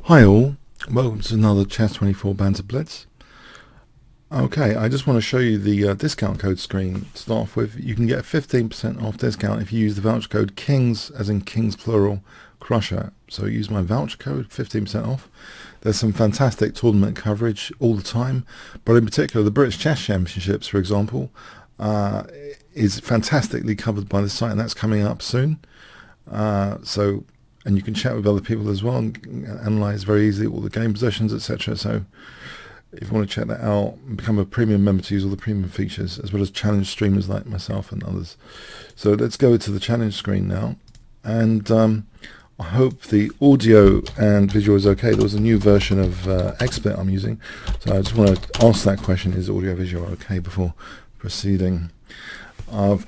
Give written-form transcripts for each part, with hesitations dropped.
Hi all, welcome to another Chess24 Banter Blitz. Okay, I just want to show you the discount code screen to start off with. You can get a 15% off discount if you use the voucher code KINGS, as in Kings plural, Crusher. So use my voucher code, 15% off. There's some fantastic tournament coverage all the time, but in particular the British Chess Championships, for example, is fantastically covered by the site, and that's coming up soon. And you can chat with other people as well and analyze very easily all the game positions, etc. So if you want to check that out, become a premium member to use all the premium features, as well as challenge streamers like myself and others. So let's go to the challenge screen now. And I hope the audio and visual is okay. There was a new version of XSplit I'm using. So I just want to ask that question, is audio visual okay, before proceeding. I've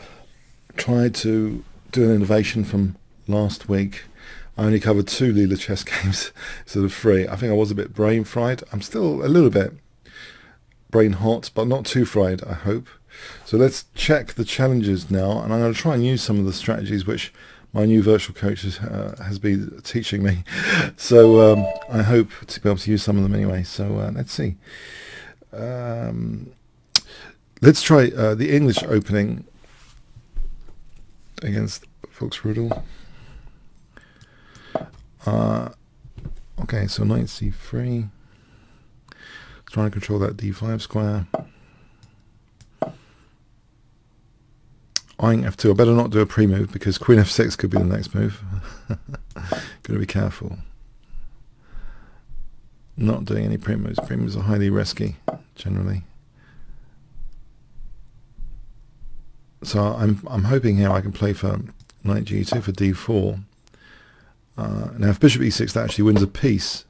tried to do an innovation from last week. I only covered 2 Leela chess games instead of 3. I think I was a bit brain fried. I'm still a little bit brain hot, but not too fried, I hope. So let's check the challenges now, and I'm going to try and use some of the strategies which my new virtual coach has been teaching me. So I hope to be able to use some of them anyway. So let's see. Let's try the English opening against Volksrudel. Okay, so knight c3. Trying to control that d5 square. Eyeing f2. I better not do a pre-move because queen f6 could be the next move. Gotta be careful. Not doing any pre-moves. Pre-moves are highly risky, generally. So I'm hoping here I can play for knight g2 for d4. Now if bishop e6, that actually wins a piece.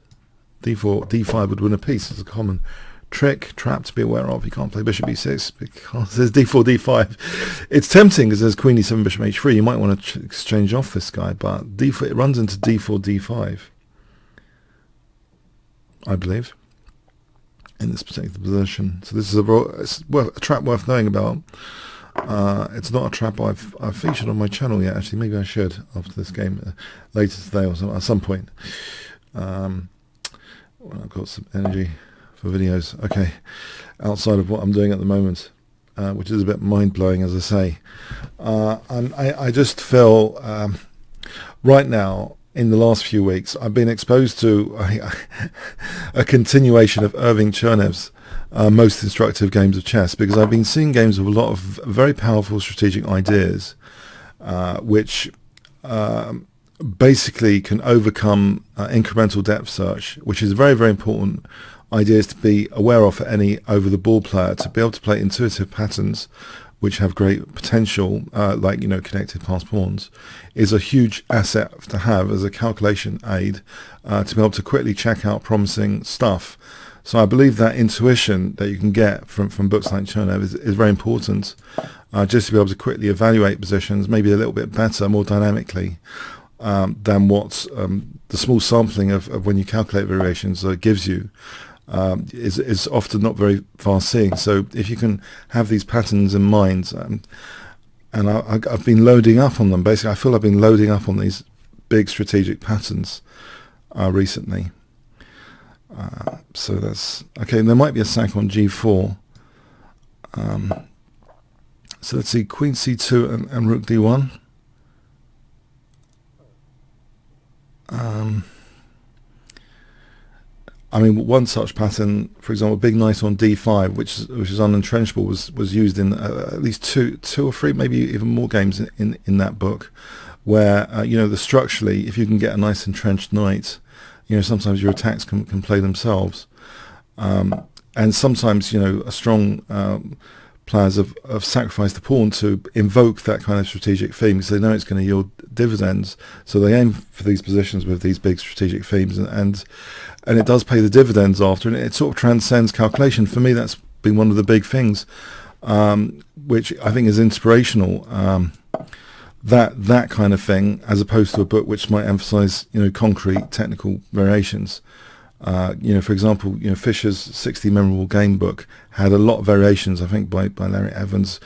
d4, d5 would win a piece. It's a common trap to be aware of. You can't play bishop e6 because there's d4, d5. It's tempting because there's queen e7, bishop h3. You might want to exchange off this guy, but d4, it runs into d4, d5, I believe, in this particular position. So this is a trap worth knowing about. It's not a trap I've featured on my channel yet. Actually, maybe I should after this game later today or at some point. When I've got some energy for videos. Okay, outside of what I'm doing at the moment, which is a bit mind-blowing, as I say. And I just feel right now, in the last few weeks, I've been exposed to a continuation of Irving Chernev's most instructive games of chess, because I've been seeing games with a lot of very powerful strategic ideas, which basically can overcome incremental depth search, which is very, very important ideas to be aware of for any over-the-ball player, to be able to play intuitive patterns which have great potential, like, connected pass pawns, is a huge asset to have as a calculation aid, to be able to quickly check out promising stuff. So I believe that intuition that you can get from books like Chernev is very important, just to be able to quickly evaluate positions, maybe a little bit better, more dynamically, than what the small sampling of when you calculate variations gives you. Is often not very far-seeing. So if you can have these patterns in mind, and I've been loading up on them. Basically, I feel I've been loading up on these big strategic patterns recently. So that's okay. There might be a sack on g4. So let's see, queen c2 and rook d1. I mean, one such pattern, for example, big knight on d5, which is unentrenchable, was used in at least two or three, maybe even more games in that book, where the structurally, if you can get a nice entrenched knight, sometimes your attacks can play themselves, and sometimes a strong players have sacrificed the pawn to invoke that kind of strategic theme because they know it's going to yield dividends. So they aim for these positions with these big strategic themes, and it does pay the dividends after, and it sort of transcends calculation. For me, that's been one of the big things, which I think is inspirational. That kind of thing, as opposed to a book which might emphasize concrete technical variations. For example, Fisher's 60 Memorable Game book had a lot of variations, I think, by Larry Evans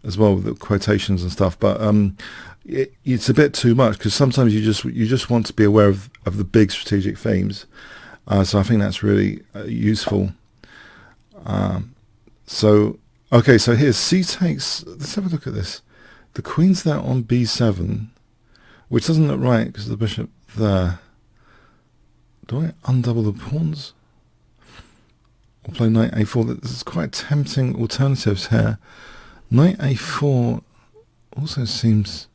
as well, with the quotations and stuff. But it's a bit too much, because sometimes you just want to be aware of the big strategic themes, So I think that's really useful. So okay, so here's c takes. Let's have a look at this. The queen's there on b7, which doesn't look right because of the bishop there. Do I undouble the pawns? Or play knight a4? This is quite tempting alternatives here. Knight a4 also seems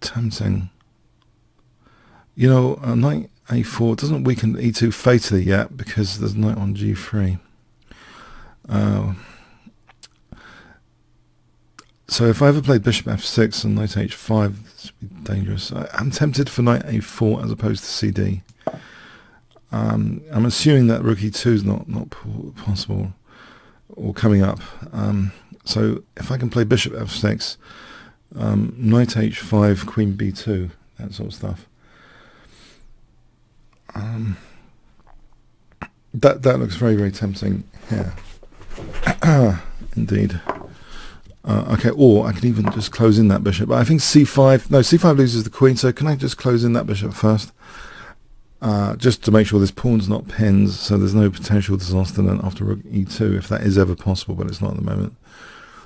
tempting. You know, knight a4 doesn't weaken e2 fatally yet because there's knight on g3. So if I ever played bishop f6 and knight h5, this would be dangerous. I'm tempted for knight a4 as opposed to cd. I'm assuming that rook e2 is not possible or coming up. So if I can play bishop f6, knight h5, queen b2, that sort of stuff. That looks very, very tempting here. Indeed. Okay, or I can even just close in that bishop. But I think c5, no, c5 loses the queen, so can I just close in that bishop first? Just to make sure this pawn's not pinned, so there's no potential disaster then after rook e2, if that is ever possible, but it's not at the moment.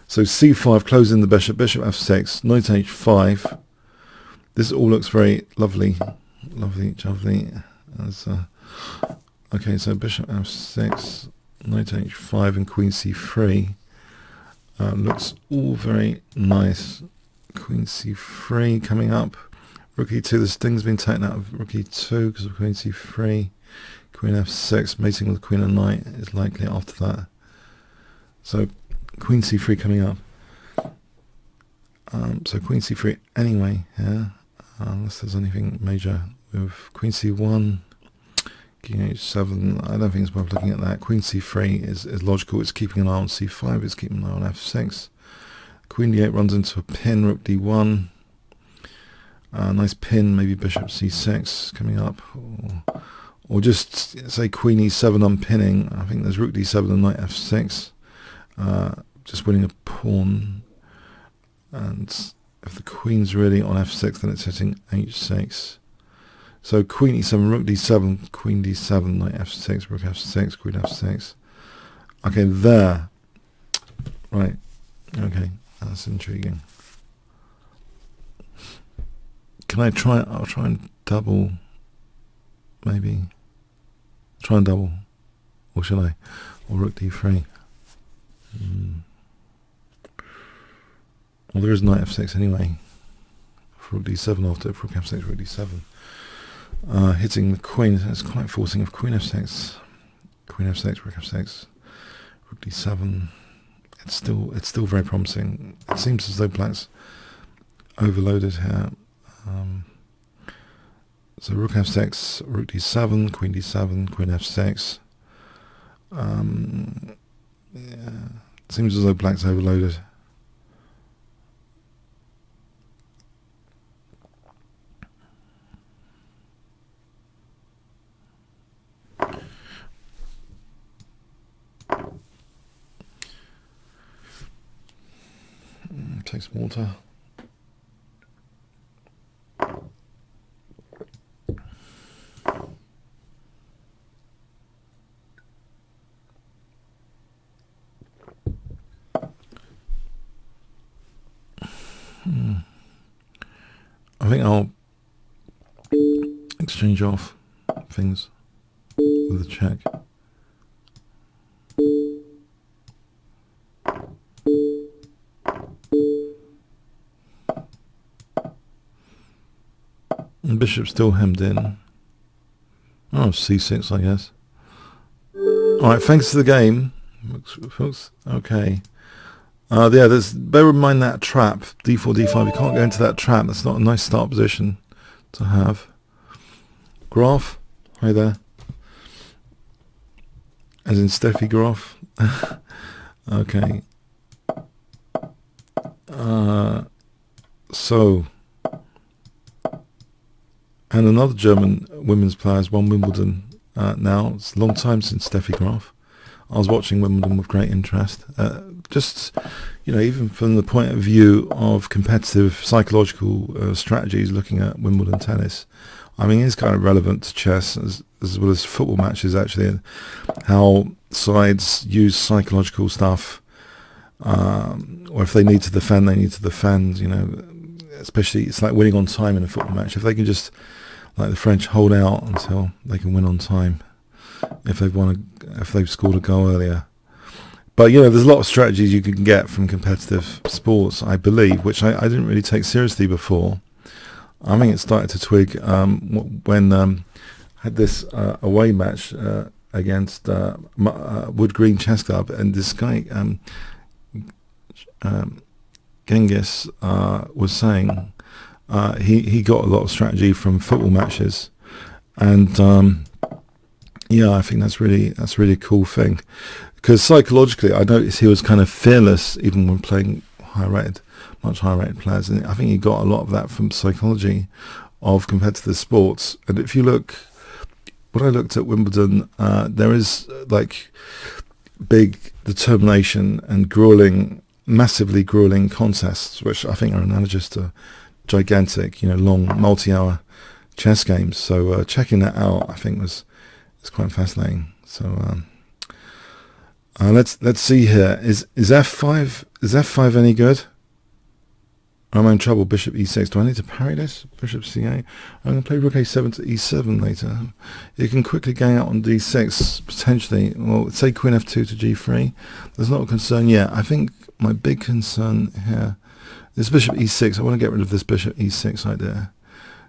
So c5, close in the bishop, bishop f6, knight h5. This all looks very lovely. Lovely. Okay, so bishop f6, knight h5 and queen c3. Looks all very nice. Queen c3 coming up. Rook e2, the sting's been taken out of rook e2 because of queen c3. Queen f6, mating with queen and knight is likely after that. So queen c3 coming up. So queen c3 anyway here, unless there's anything major with queen c1, king h7. I don't think it's worth looking at that. Queen c3 is logical. It's keeping an eye on c5. It's keeping an eye on f6. Queen d8 runs into a pin. Rook d1. Nice pin. Maybe bishop c6 coming up, or just say queen e7 unpinning. I think there's rook d7 and knight f6. Just winning a pawn. And if the queen's really on f6, then it's hitting h6. So queen e7, rook d7, queen d7, knight f6, rook f6, queen f6. Okay, there. Right. Okay, that's intriguing. Can I try? I'll try and double. Maybe. Try and double. Or shall I? Or rook d3. Well, there is knight f6 anyway. For rook d7 after rook f6, rook d7. Hitting the queen, it's quite forcing of queen f6, rook f6, rook d7. It's still very promising. It seems as though black's overloaded here. So rook f6, rook d7, queen d7, queen f6. Yeah, it seems as though black's overloaded. Take some water. I think I'll exchange off things with a check. And bishop's still hemmed in. Oh, c6, I guess. Alright, thanks for the game, folks. Okay. Yeah, bear in mind that trap, d4, d5. You can't go into that trap. That's not a nice start position to have. Graph, hi there. As in Steffi Graf. Okay. So, and another German women's player has won Wimbledon now. It's a long time since Steffi Graf. I was watching Wimbledon with great interest. Just, even from the point of view of competitive psychological strategies, looking at Wimbledon tennis, I mean, it's kind of relevant to chess as well as football matches, actually, and how sides use psychological stuff, or if they need to defend, they need to defend, you know, especially it's like winning on time in a football match. If they can just, like the French, hold out until they can win on time, if they've scored a goal earlier. But, you know, there's a lot of strategies you can get from competitive sports, I believe, which I didn't really take seriously before. I think it started to twig when I had this away match against Wood Green Chess Club, and this guy, Genghis, was saying he got a lot of strategy from football matches, and yeah, I think that's really a cool thing. Because psychologically, I noticed he was kind of fearless even when playing much higher rated players. And I think he got a lot of that from psychology of competitive sports. And if you look, when I looked at Wimbledon, there is like big determination and massively grueling contests, which I think are analogous to gigantic, you know, long multi-hour chess games. So checking that out, I think is quite fascinating. So. Let's see here. Is f5 any good? I'm in trouble. Bishop e6. Do I need to parry this? Bishop c8. I'm going to play rook a7 to e7 later. You can quickly gang out on d6 potentially. Well, say queen f2 to g3. There's not a concern yet. I think my big concern here is bishop e6. I want to get rid of this bishop e6 idea.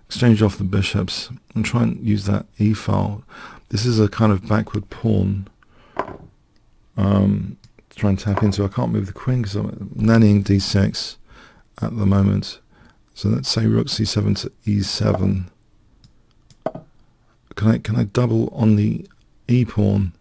Exchange off the bishops and try and use that e file. This is a kind of backward pawn. To try and tap into. I can't move the queen because I'm nannying d6 at the moment. So let's say rook c7 to e7. Can I double on the e pawn?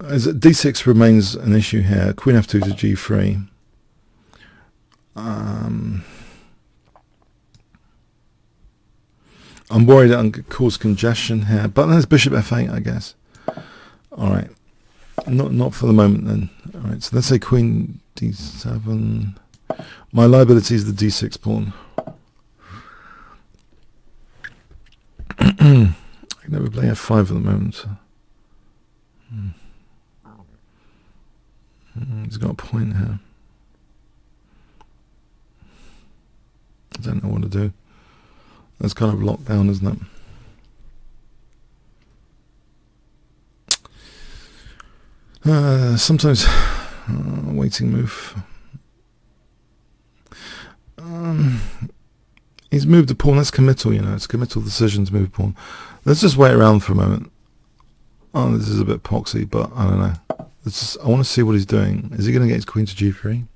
As d6 remains an issue here. Queen f2 to g3. I'm worried that I'm going to cause congestion here, but there's bishop f8, I guess. All right, not for the moment then. All right, so let's say queen d7. My liability is the d6 pawn. I can never play f5 at the moment. He's got a point here. I don't know what to do. That's kind of locked down, isn't it? Sometimes waiting move. He's moved a pawn. That's committal, you know. It's a committal decision to move a pawn. Let's just wait around for a moment. Oh, this is a bit poxy, but I don't know. I want to see what he's doing. Is he going to get his queen to g3?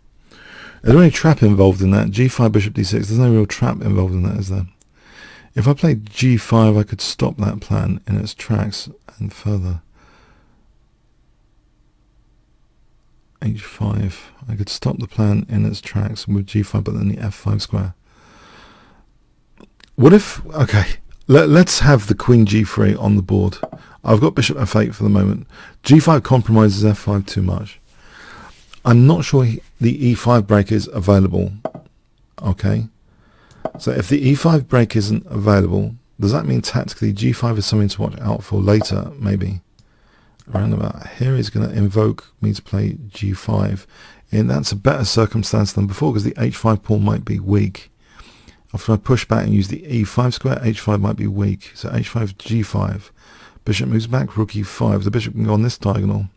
Is there any trap involved in that? g5, bishop d6. There's no real trap involved in that, is there? If I played g5, I could stop that plan in its tracks and further. h5. I could stop the plan in its tracks with g5, but then the f5 square. What if... Okay, let's have the queen g3 on the board. I've got bishop f8 for the moment. g5 compromises f5 too much. I'm not sure the e5 break is available. Okay. So if the e5 break isn't available, does that mean tactically g5 is something to watch out for later, maybe? Around about here he's going to invoke me to play g5. And that's a better circumstance than before because the h5 pawn might be weak. After I push back and use the e5 square, h5 might be weak. So h5, g5. Bishop moves back, rook e5. The bishop can go on this diagonal.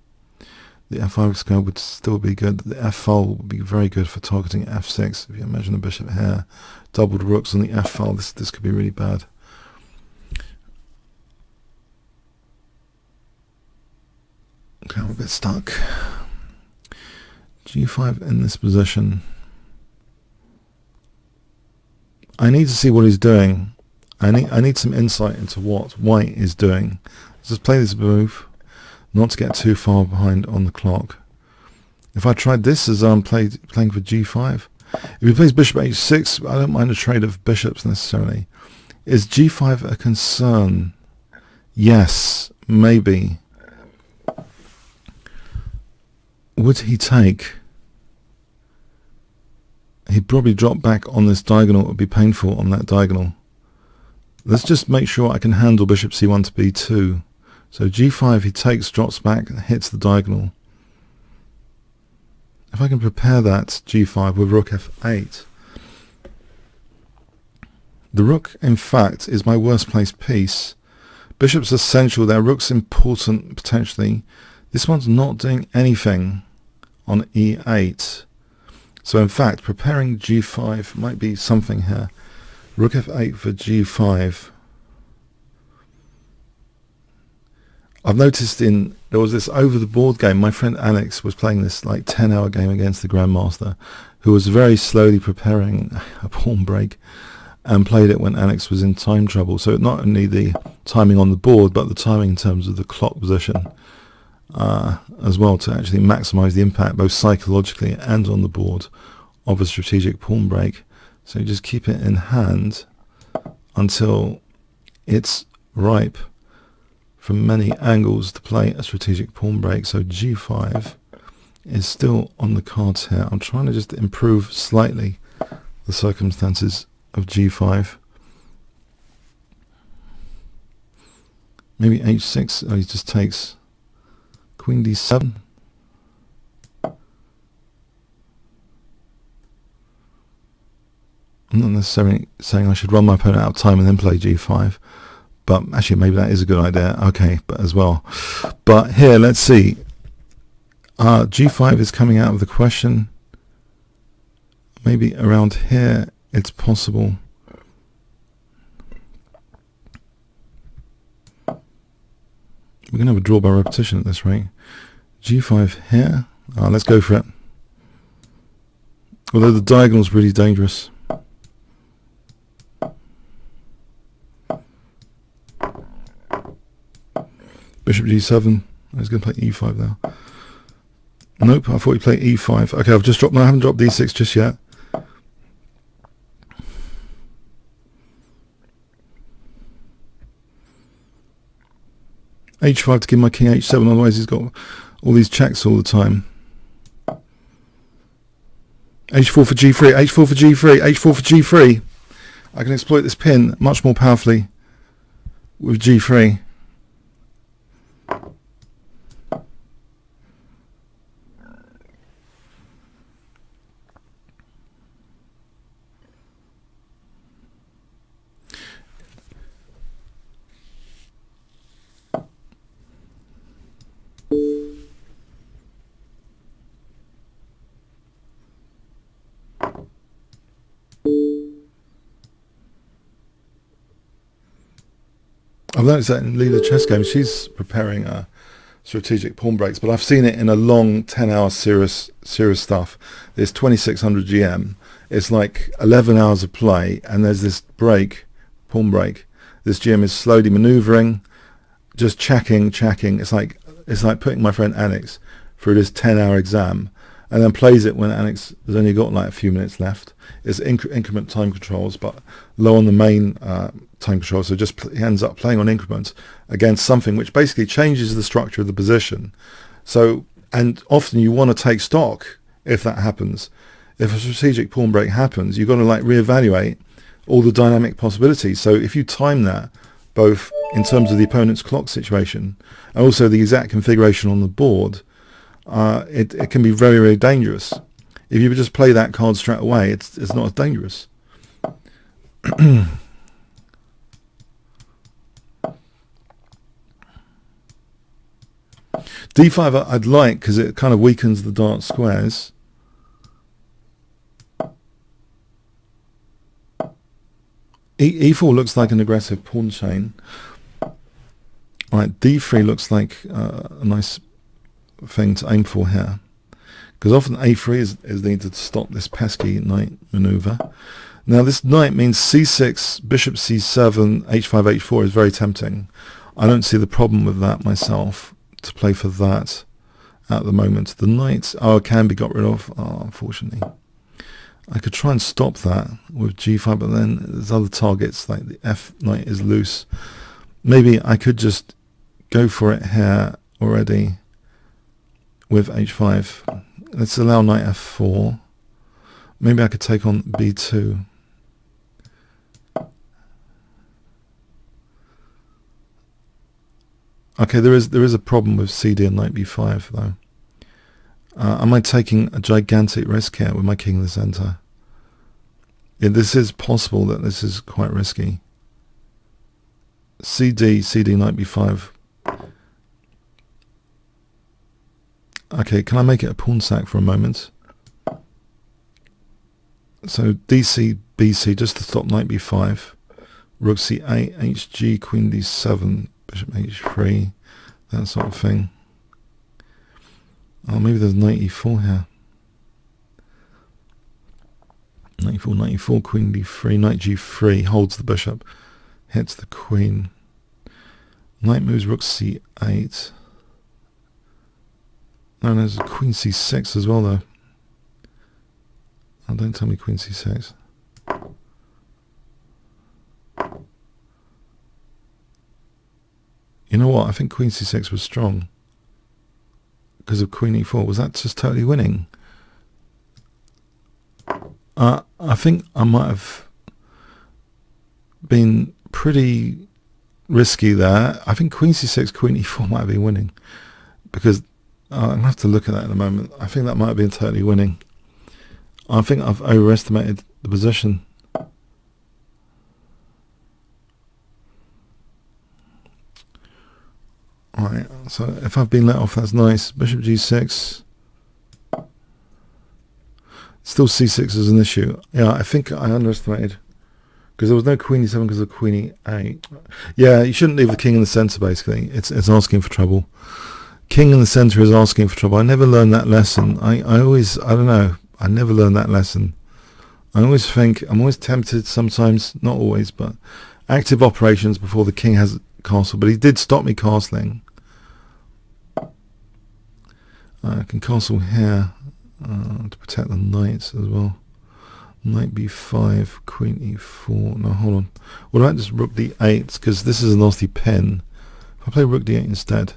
The f5 square would still be good. The f file would be very good for targeting f6. If you imagine the bishop here, doubled rooks on the f file, this could be really bad. Okay, I'm a bit stuck. g5 in this position. I need to see what he's doing. I need some insight into what white is doing. Let's just play this move. Not to get too far behind on the clock. If I tried this as I'm playing for g5, if he plays bishop h6, I don't mind a trade of bishops necessarily. Is g5 a concern? Yes, maybe, would he take? He'd probably drop back on this diagonal. It would be painful on that diagonal. Let's just make sure I can handle bishop c1 to b2. So g5, he takes, drops back, hits the diagonal. If I can prepare that g5 with rook f8. The rook, in fact, is my worst placed piece. Bishop's essential there. Rook's important, potentially. This one's not doing anything on e8. So, in fact, preparing g5 might be something here. Rook f8 for g5. I've noticed there was this over the board game. My friend Alex was playing this like 10-hour game against the Grandmaster, who was very slowly preparing a pawn break, and played it when Alex was in time trouble. So not only the timing on the board, but the timing in terms of the clock position as well, to actually maximize the impact both psychologically and on the board of a strategic pawn break. So you just keep it in hand until it's ripe from many angles to play a strategic pawn break. So g5 is still on the cards here. I'm trying to just improve slightly the circumstances of g5. Maybe h6. Oh, he just takes queen d7. I'm not necessarily saying I should run my opponent out of time and then play g5, but actually maybe that is a good idea. Okay, but as well. But here, let's see. G5 is coming out of the question. Maybe around here it's possible. We're going to have a draw by repetition at this rate. G5 here. Let's go for it. Although the diagonal is really dangerous. Bishop g7. I was going to play e5 now. Nope, I thought he played e5. Okay, I've just dropped. No, I haven't dropped d6 just yet. h5 to give my king h7, otherwise he's got all these checks all the time. h4 for g3, h4 for g3, h4 for g3. I can exploit this pin much more powerfully with g3. I've noticed that in Leela chess games, she's preparing strategic pawn breaks, but I've seen it in a long 10-hour serious stuff. There's 2600 GM. It's like 11 hours of play, and there's this break, pawn break. This GM is slowly maneuvering, just checking. It's like putting my friend Alex through this 10-hour exam, and then plays it when Alex has only got like a few minutes left. It's increment time controls, but low on the main time control, so just he ends up playing on increments against something which basically changes the structure of the position. So, and often you want to take stock if that happens. If a strategic pawn break happens, you've got to like reevaluate all the dynamic possibilities. So if you time that both in terms of the opponent's clock situation and also the exact configuration on the board, it can be very, very dangerous. If you just play that card straight away, it's not as dangerous. D5 I'd like because it kind of weakens the dark squares. E4 looks like an aggressive pawn chain. Right, D3 looks like a nice thing to aim for here, because often A3 is needed to stop this pesky knight maneuver. Now this knight means C6, bishop C7, H5, H4 is very tempting. I don't see the problem with that myself, to play for that at the moment. The knight, can be got rid of, unfortunately. I could try and stop that with G5, but then there's other targets, like the F knight is loose. Maybe I could just go for it here already with h5. Let's allow knight f4. Maybe I could take on b2. Okay, there is a problem with cd and knight b5 though. Am I taking a gigantic risk here with my king in the center? Yeah, this is possible that this is quite risky. cd knight b5. Okay, can I make it a pawn sack for a moment? So dc bc just to stop knight b5. Rook c8, hg, queen d7, bishop h3, that sort of thing. Oh, maybe there's knight e4 here. Knight e4, queen d3, knight g3, holds the bishop, hits the queen. Knight moves rook c8. Oh, there's a queen c6 as well though. Oh, don't tell me queen c6. You know what? I think queen c6 was strong because of queen e4. Was that just totally winning? I think I might have been pretty risky there. I think queen c6, queen e4 might have been winning because I'm going to have to look at that in a moment. I think that might have been totally winning. I think I've overestimated the position. Alright, so if I've been let off, that's nice. Bishop g6. Still c6 is an issue. Yeah, I think I underestimated. Because there was no queen e7 because of queen e8. Yeah, you shouldn't leave the king in the centre, basically. It's asking for trouble. King in the centre is asking for trouble. I never learned that lesson. I don't know. I never learned that lesson. I always think, I'm always tempted sometimes, not always, but active operations before the king has castle. But he did stop me castling. I can castle here to protect the knights as well. Knight b5, queen e4. No, hold on. What about just rook d8? Because this is a nasty pin. If I play rook d8 instead.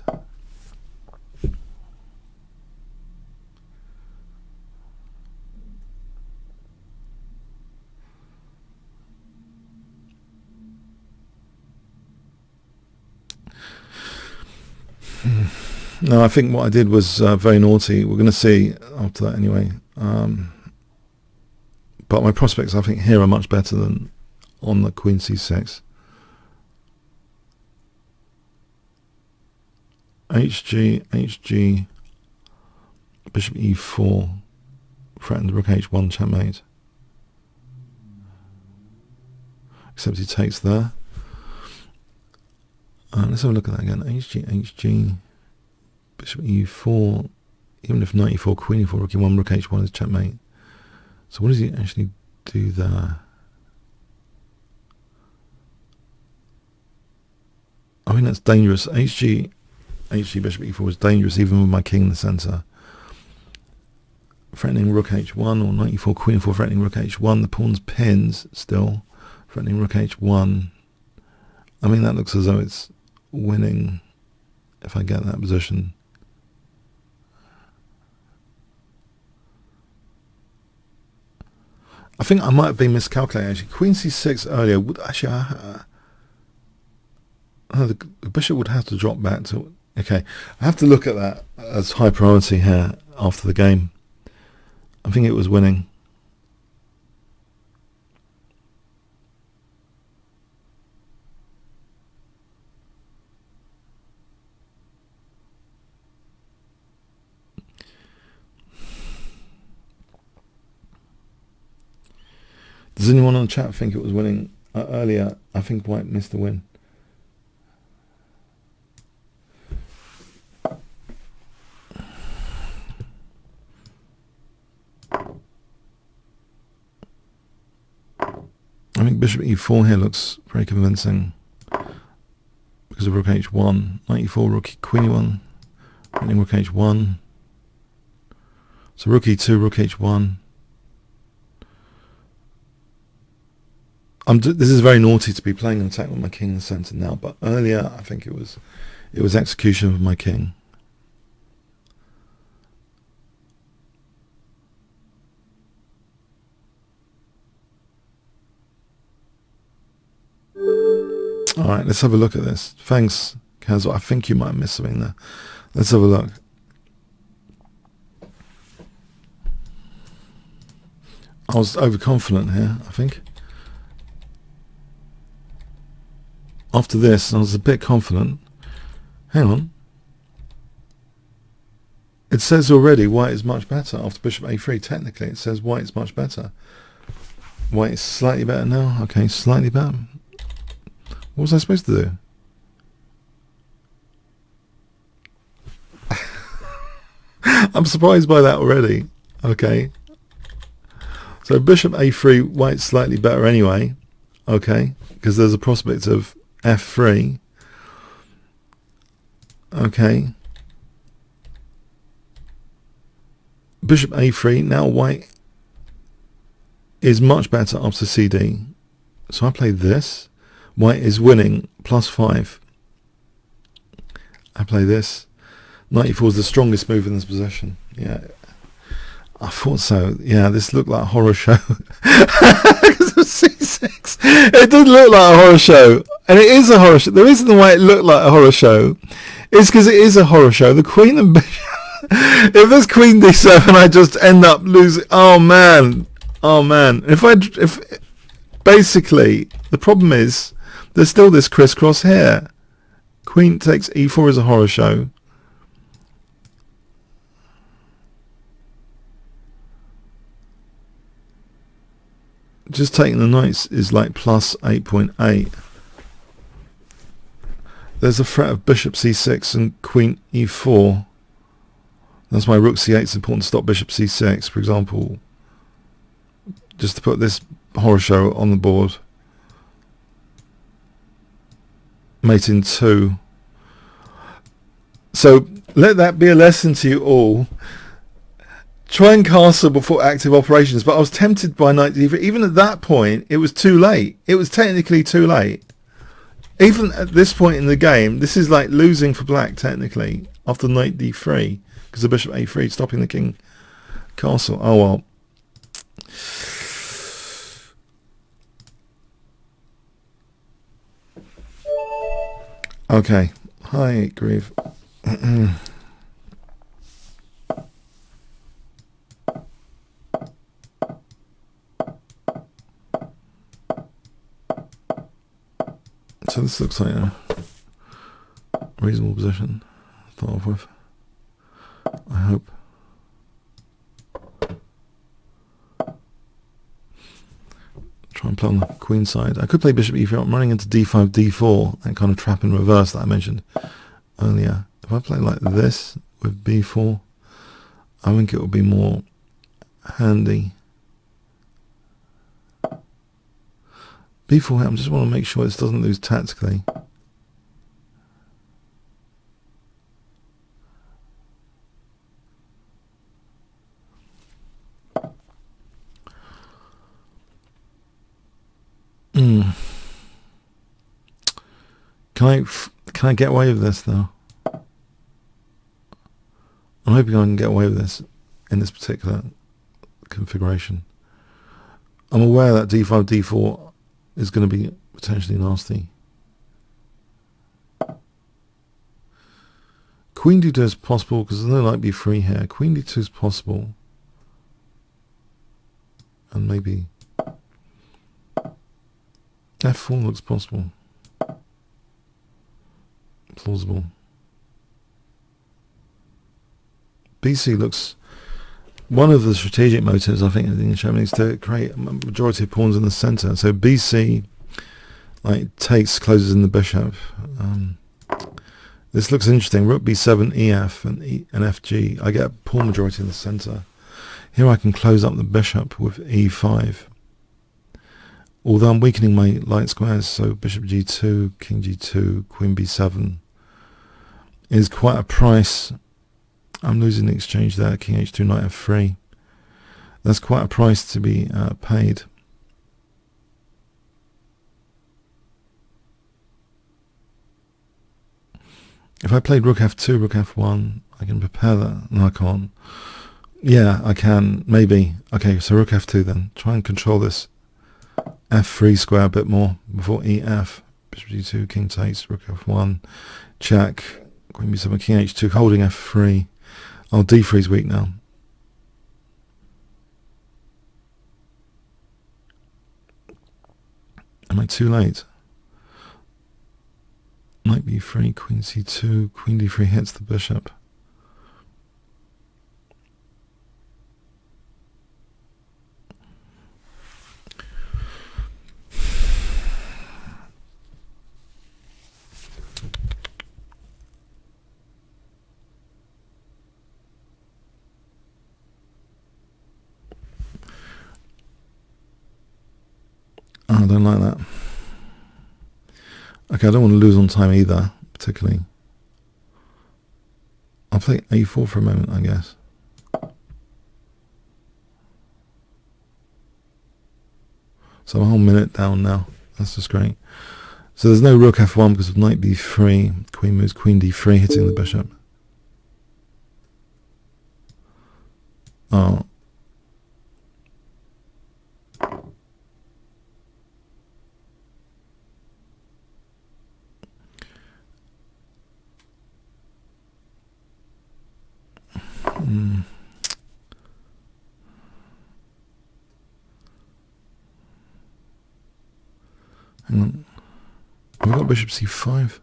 No, I think what I did was very naughty. We're going to see after that anyway. But my prospects, I think, here are much better than on the queen c6. hg, bishop e4, threatens rook h1, checkmate. Except he takes there. Let's have a look at that again. hg, bishop e4, even if knight e4, queen e4, rook e1, rook h1 is checkmate. So what does he actually do there? I mean, that's dangerous. hg bishop e4 is dangerous even with my king in the centre. Threatening rook h1 or knight e4, queen e4, threatening rook h1. The pawn's pins still. Threatening rook h1. I mean, that looks as though it's winning if I get that position. I think I might have been miscalculating actually. Queen c6 earlier would actually the bishop would have to drop back to. Okay, I have to look at that as high priority here after the game. I think it was winning. Does anyone on the chat think it was winning earlier? I think White missed the win. I think bishop e4 here looks very convincing because of rook h1, knight e4, rook queen e1, running rook h1. So rook e2, rook h1. This is very naughty to be playing an attack with my king in the centre now, but earlier I think it was it was execution of my king. All right, let's have a look at this. Thanks, Kaz. I think you might have missed something there. Let's have a look. I was overconfident here, I think. After this, I was a bit confident. Hang on. It says already white is much better after bishop a3. Technically, it says white is much better. White is slightly better now. Okay, slightly better. What was I supposed to do? I'm surprised by that already. Okay. So bishop a3, white's slightly better anyway. Okay, because there's a prospect of f3. Okay. Bishop a3, now white is much better after cd. So I play this. White is winning, +5. I play this. Knight e4 is the strongest move in this position. Yeah, I thought so. Yeah, this looked like a horror show. Because of c6. It did look like a horror show. And it is a horror show. The reason why it looked like a horror show is because it is a horror show. The queen and bishop. If there's queen d7, I just end up losing. Oh man. Oh man. If basically, the problem is, there's still this crisscross here. Queen takes e4 is a horror show. Just taking the knights is like plus 8.8. There's a threat of bishop c6 and queen e4. That's why rook c8 is important to stop bishop c6, for example. Just to put this horror show on the board. Mate in 2. So let that be a lesson to you all. Try and castle before active operations. But I was tempted by knight d3. Even at that point, it was too late. It was technically too late. Even at this point in the game, this is like losing for black technically after knight d3 because the bishop a3 stopping the king castle. Oh well. Okay. Hi, Grieve. So this looks like a reasonable position to start off with. I hope. Try and play on the queen side. I could play bishop e3. I'm running into d5, d4, that kind of trap in reverse that I mentioned earlier. If I play like this with b4, I think it would be more handy. b4, I just want to make sure this doesn't lose tactically. Can I get away with this though? I'm hoping I can get away with this in this particular configuration. I'm aware that d5, d4 is going to be potentially nasty. Queen d2 is possible because there's no knight b3 here. Queen d2 is possible. And maybe f4 looks possible. Plausible. BC looks... One of the strategic motives, I think, in Germany is to create a majority of pawns in the centre. So BC, like, closes in the bishop. This looks interesting. Rook b7, ef, and fg. I get a pawn majority in the centre. Here I can close up the bishop with e5. Although I'm weakening my light squares, so bishop g2, king g2, queen b7 is quite a price. I'm losing the exchange there, king h2, knight f3. That's quite a price to be paid. If I played rook f2, rook f1, I can prepare that. No, I can't. Yeah, I can, maybe. Okay, so rook f2 then. Try and control this f3 square a bit more before ef. Bishop g2, king takes, rook f1, check, queen b7, king h2, holding f3. Oh, d3 is weak now. Am I too late? Knight b3, queen c2, queen d3 hits the bishop. Oh, I don't like that. Okay, I don't want to lose on time either, particularly. I'll play a4 for a moment, I guess. So I'm a whole minute down now. That's just great. So there's no rook f1 because of knight b3. Queen moves, queen d3, hitting the bishop. Oh. Hang on. We've got bishop c5.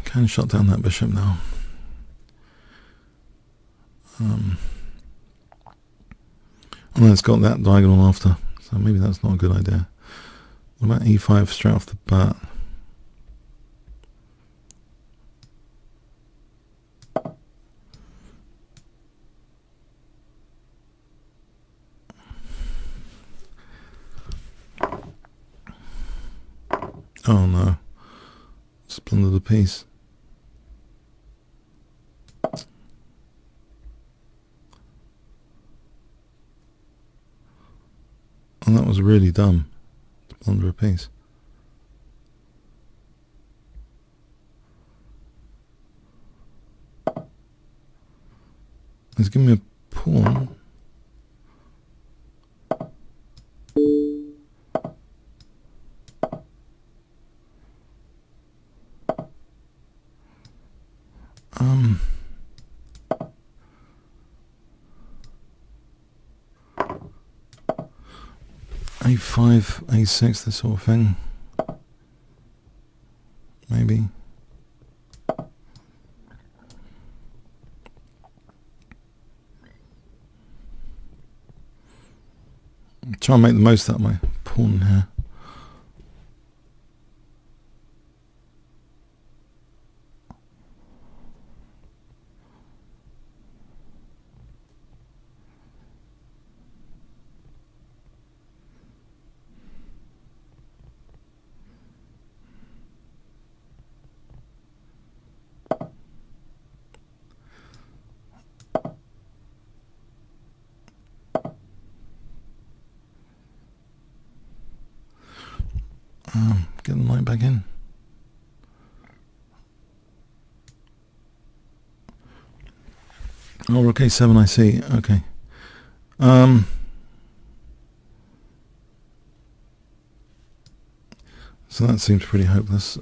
Can shut down that bishop now. And then it's got that diagonal after, so maybe that's not a good idea. What about e5 straight off the bat? Oh no, splintered the piece. And that was really dumb, splinter a piece. He's giving me a pawn. A5, A6, this sort of thing. Maybe. Try and make the most out of my pawn here. Get the knight back in. Oh, rook a7, I see. Okay. So that seems pretty hopeless.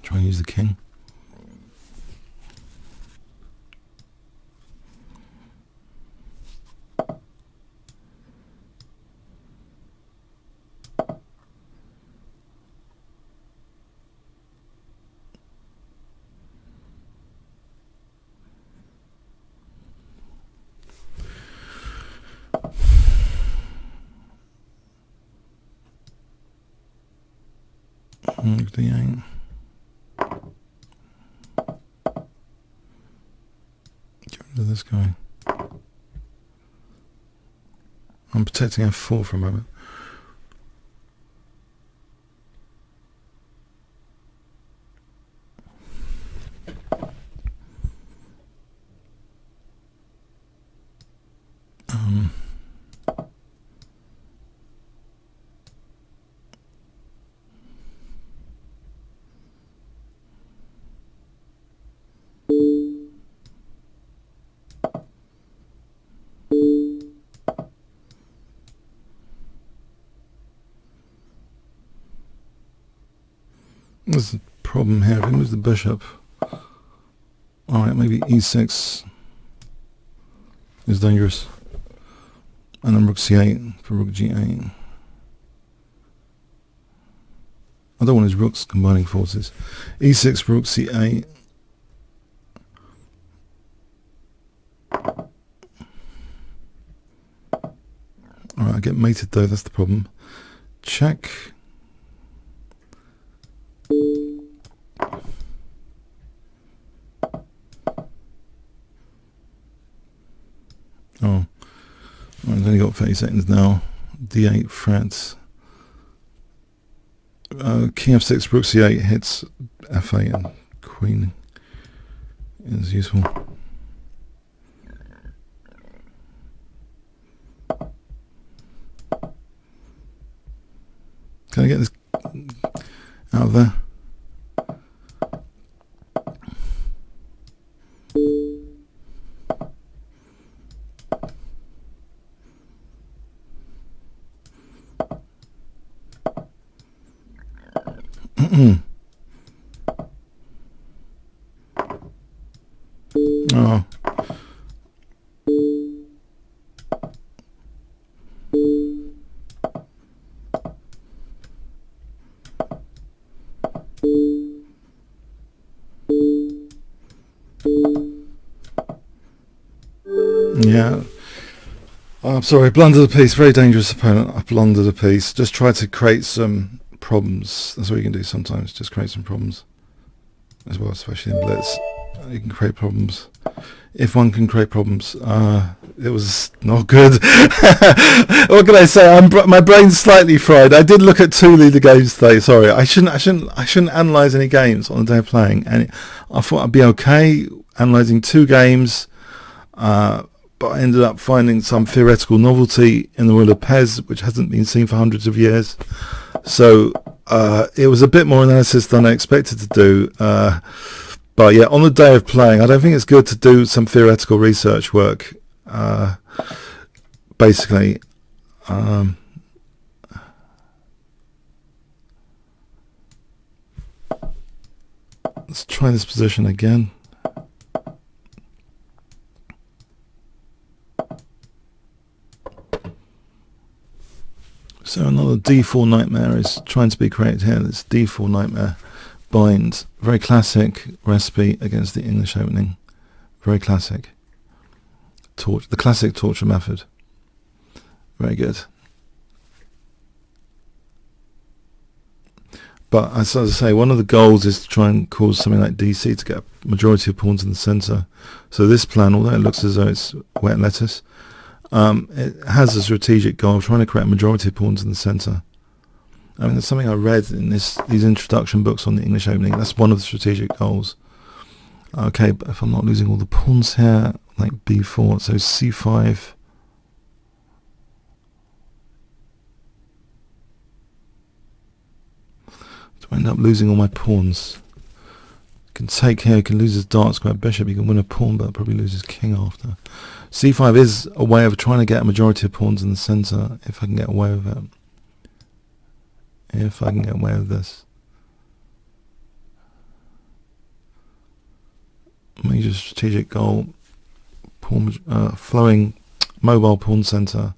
Try and use the king. D8. Get rid of this guy. I'm protecting F4 for a moment. There's a problem here. If we move the bishop, alright, maybe e6 is dangerous. And then rook c8 for rook g8. I don't want his rooks combining forces. e6 for rook c8. Alright, I get mated though, that's the problem. Check. Oh, I've only got 30 seconds now. D8 threats. King f6, rook c8 hits f8, and queen is useful. Can I get this out of there? Oh. Yeah. I'm sorry, blundered a piece. Very dangerous opponent. I blundered a piece. Just try to create some problems. That's what you can do sometimes. Just create some problems as well, especially in Blitz. You can create problems. If one can create problems, it was not good. What can I say? My brain's slightly fried. I did look at 2 leader games today. Sorry, I shouldn't analyze any games on the day of playing. And I thought I'd be okay analyzing 2 games, but I ended up finding some theoretical novelty in the rule of Pez, which hasn't been seen for hundreds of years. So it was a bit more analysis than I expected to do. But yeah, on the day of playing, I don't think it's good to do some theoretical research work. Basically, let's try this position again. So another d4 nightmare is trying to be created here. This d4 nightmare bind, very classic recipe against the English opening. Very classic. The classic torture method. Very good. But as I say, one of the goals is to try and cause something like DC to get a majority of pawns in the centre. So this plan, although it looks as though it's wet lettuce, it has a strategic goal of trying to create a majority of pawns in the centre. I mean, that's something I read in these introduction books on the English opening. That's one of the strategic goals. Okay, but if I'm not losing all the pawns here, like b4, so c5. To end up losing all my pawns. You can take here, you can lose his dark square bishop, you can win a pawn, but probably lose his king after. c5 is a way of trying to get a majority of pawns in the centre, if I can get away with it. If I can get away with this. Major strategic goal, pawn, flowing mobile pawn centre.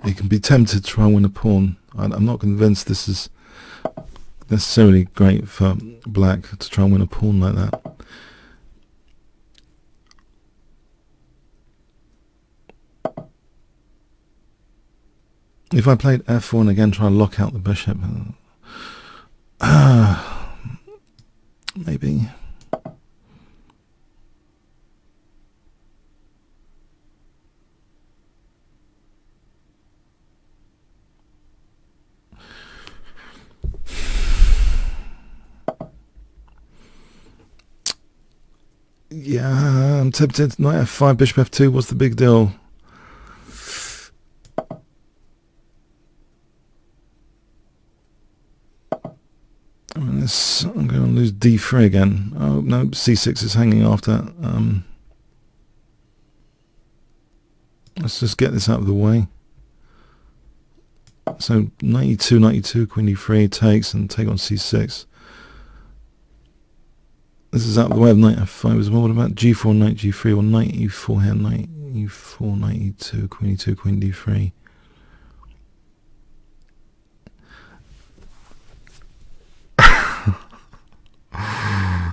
You can be tempted to try and win a pawn. I'm not convinced this is necessarily great for black to try and win a pawn like that. If I played f4 and again try to lock out the bishop, maybe. Yeah, I'm tempted. Knight f5, bishop f2. What's the big deal? I'm going to lose d3 again. Oh no, c6 is hanging after. Let's just get this out of the way. So knight e2, knight e2, queen d3 takes and take on c6. This is out of the way of knight f5 as well. What about g4, knight g3, or knight e4 here, knight e4, knight e2, queen d3.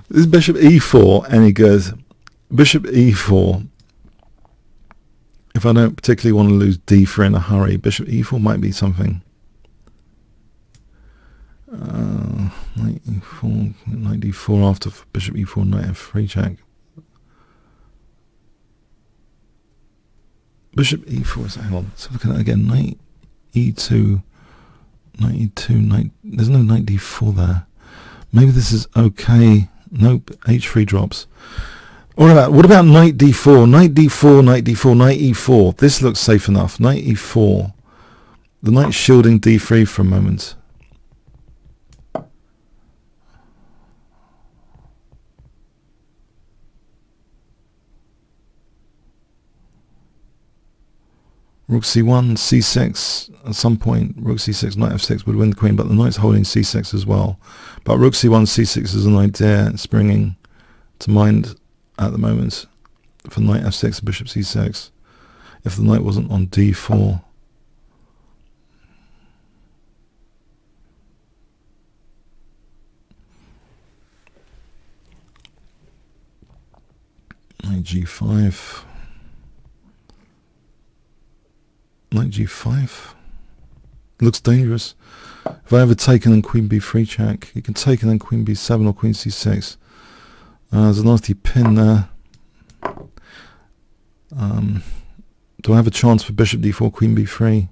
Is bishop e4 any good? Bishop e4, if I don't particularly want to lose d3 in a hurry, bishop e4 might be something. Knight e4, knight d4 after bishop e4, knight f3 check. Bishop e4, so hang on, let's look at that again. Knight e2, knight e2, knight, there's no knight d4 there. Maybe this is okay. Nope, h3 drops. What about knight d4, knight d4, knight d4, knight e4? This looks safe enough. Knight e4. The knight shielding d3 for a moment. Rook c1, c6, at some point, rook c6, knight f6 would win the queen, but the knight's holding c6 as well. But rook c1, c6 is an idea springing to mind at the moment for knight f6, bishop c6, if the knight wasn't on d4. Knight g5. Knight g5 looks dangerous. If I ever taken and queen b3 check, you can take and then queen b7 or queen c6. There's a nasty pin there. Do I have a chance for bishop d4, queen b3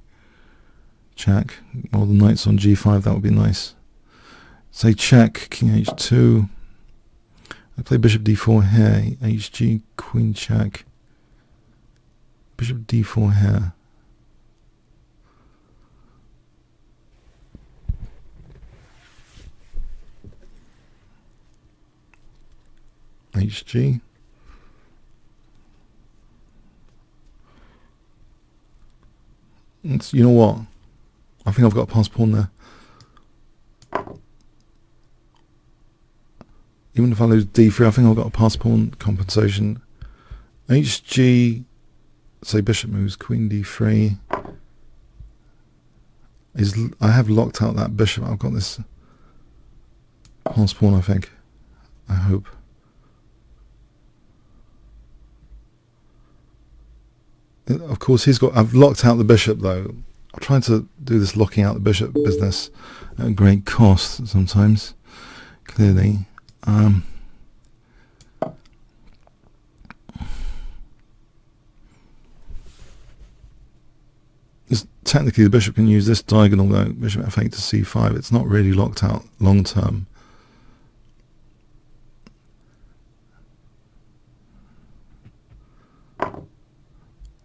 check? Well, the knight's on g5, that would be nice. Say check, king h2. I play bishop d4 here, hg, queen check. Bishop d4 here. HG. You know what? I think I've got a pass pawn there. Even if I lose d3, I think I've got a pass pawn compensation. HG, say bishop moves, queen d3. I have locked out that bishop. I've got this pass pawn, I think. I hope. Of course, I've locked out the bishop though. I'm trying to do this locking out the bishop business at great cost sometimes, clearly. Technically, the bishop can use this diagonal though, bishop f8 to c5. It's not really locked out long term.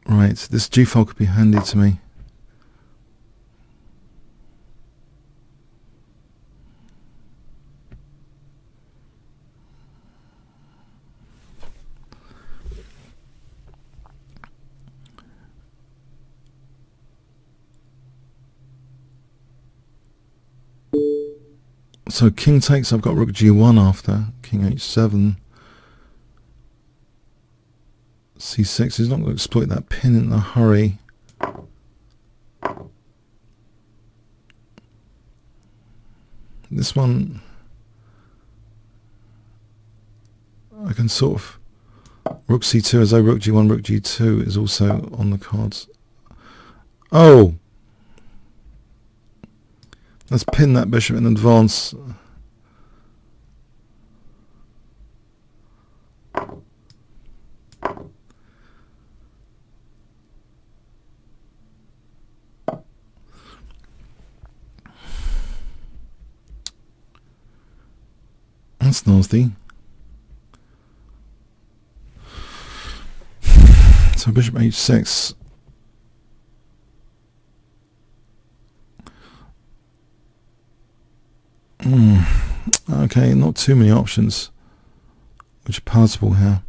Right, this g-file could be handy to me. So king takes, I've got rook g1 after, king h7. c6, he's not going to exploit that pin in a hurry. This one, I can sort of, rook c2 as though rook g1, rook g2 is also on the cards. Oh! Let's pin that bishop in advance. That's nasty. So bishop h6. Okay, not too many options which are palatable here.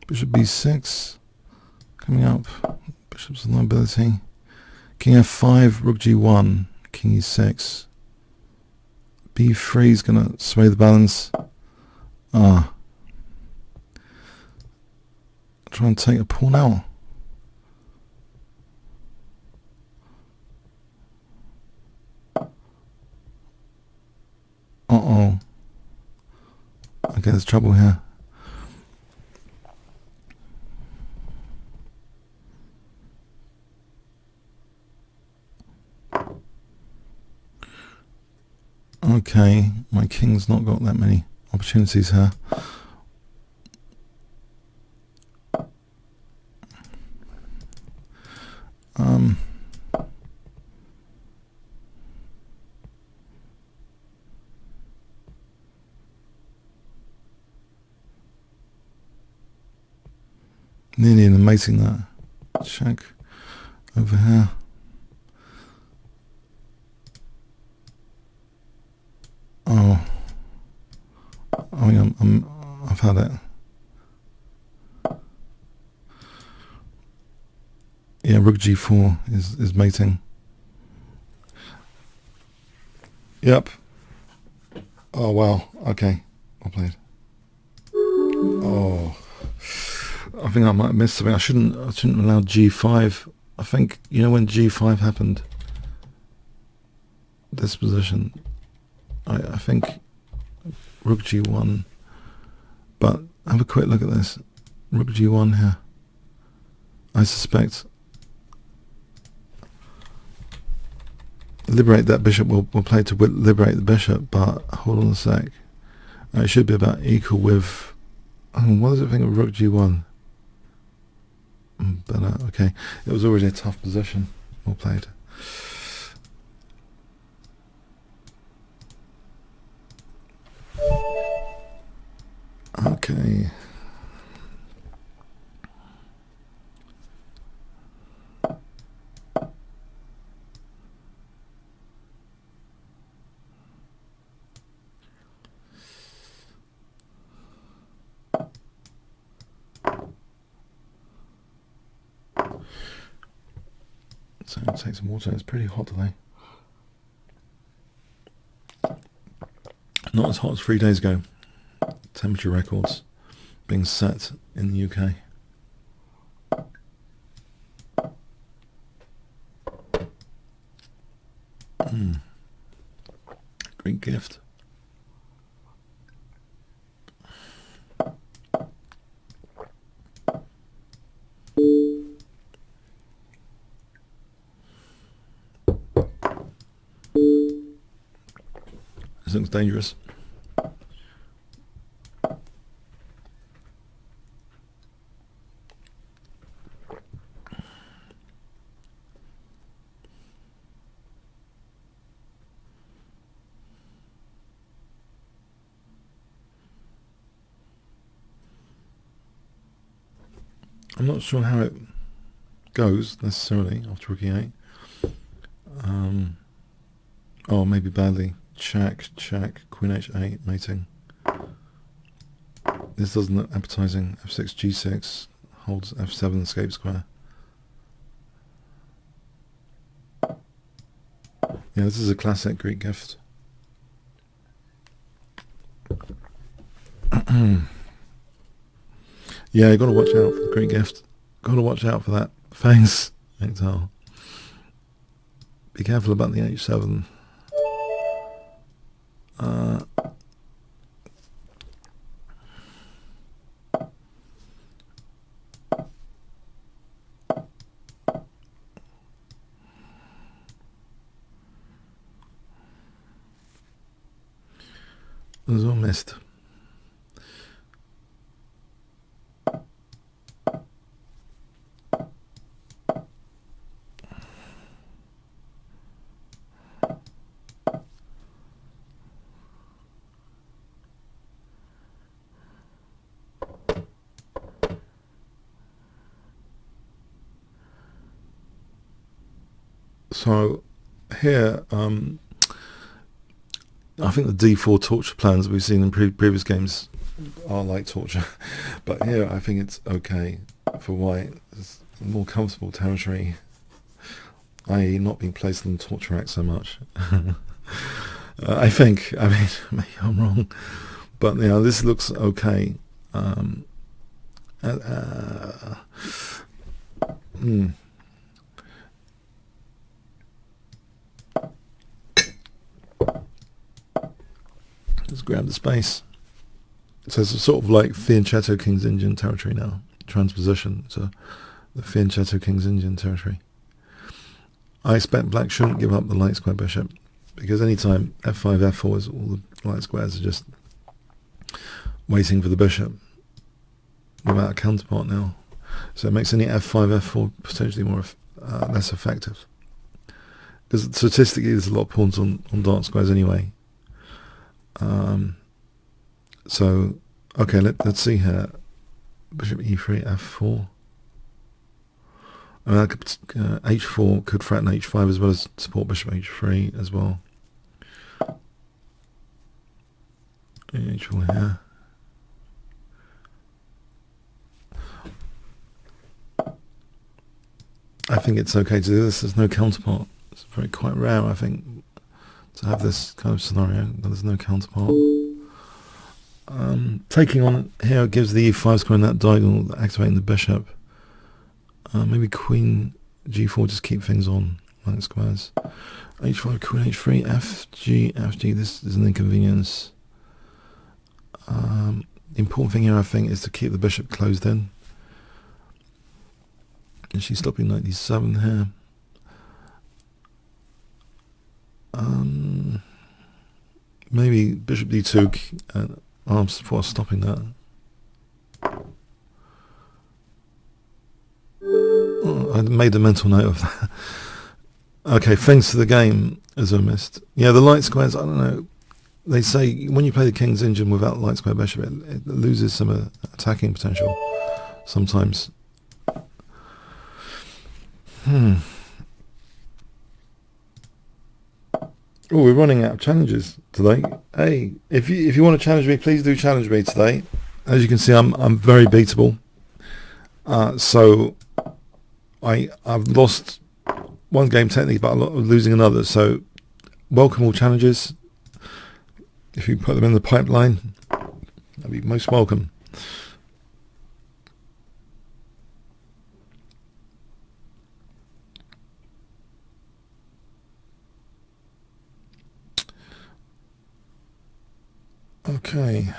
Bishop b6 coming up. Bishop's a liability. King f5, rook g1, king e6. b3 is going to sway the balance. Try and take a pawn out. Uh-oh. Okay, there's trouble here. Okay, my king's not got that many opportunities here. Nearly amazing that check over here. Oh, I mean, I've had it. Yeah, rook g4 is mating. Yep. Oh wow. Okay, well played. Oh, I think I might have missed something. I shouldn't allow g5. I think, you know, when g5 happened, this position, I think rook g1, but have a quick look at this. Rook g1 here. I suspect liberate that bishop will play to liberate the bishop, but hold on a sec. It should be about equal with, what does it think of rook g1? But okay, it was already a tough position. Well played. Okay. So I'll take some water. It's pretty hot today. Not as hot as 3 days ago. Temperature records being set in the UK. Great gift. This looks dangerous. I'm not sure how it goes necessarily after rook e8. Oh, maybe badly. Check, queen h8, mating. This doesn't look appetizing. f6, g6, holds f7, escape square. Yeah, this is a classic Greek gift. Yeah, you got to watch out for the Greek gift. Got to watch out for that. Thanks, Ektal. Be careful about the h7. It was all missed. So here, I think the d4 torture plans we've seen in previous games are like torture, but here I think it's okay for white. It's a more comfortable territory, i.e. not being placed on the torture rack so much. I think, I mean, maybe I'm wrong, but you know, this looks okay. Just grab the space. So it's sort of like Fianchetto King's Indian territory now. Transposition to the Fianchetto King's Indian territory. I expect black shouldn't give up the light square bishop, because anytime f5, f4 is all the light squares are just waiting for the bishop without a counterpart now. So it makes any f5, f4 potentially more less effective. Because statistically there's a lot of pawns on dark squares anyway. So, okay, let's see here. Bishop e3, f4. I mean, h4 could threaten h5 as well as support bishop h3 as well. H4 here. I think it's okay to do this. There's no counterpart. It's very quite rare, I think, to have this kind of scenario. There's no counterpart. Taking on here gives the e5 square in that diagonal, activating the bishop. Maybe queen g4, just keep things on light squares. h5, queen h3, fg, fg. This is an inconvenience. The important thing here, I think, is to keep the bishop closed in. And she's stopping knight d7 here. Maybe bishop d2 arms for stopping that. Oh, I made a mental note of that. Okay, thanks to the game, as I missed. Yeah, the light squares, I don't know. They say when you play the King's Indian without light square bishop, it loses some attacking potential sometimes. Oh, we're running out of challenges today. Hey, if you want to challenge me, please do challenge me today. As you can see, I'm very beatable. So I've lost one game technically, but I'm losing another. So welcome all challenges. If you put them in the pipeline, that'd be most welcome. Okay.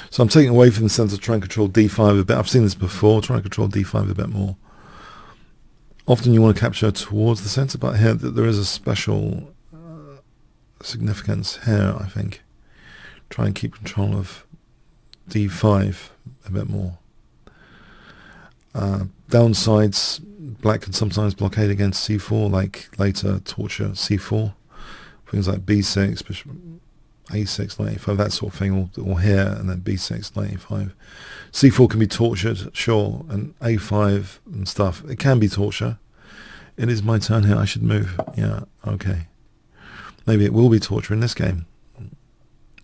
So I'm taking away from the centre to try and control d5 a bit. I've seen this before, try and control d5 a bit more. Often you want to capture towards the centre, but here there is a special significance here, I think. Try and keep control of d5 a bit more. Downsides, black can sometimes blockade against c4, like later torture c4. Things like b6, bishop a6, knight a5, that sort of thing, or here, and then b6, knight a5. c4 can be tortured, sure, and a5 and stuff. It can be torture. It is my turn here. I should move. Yeah, okay. Maybe it will be torture in this game.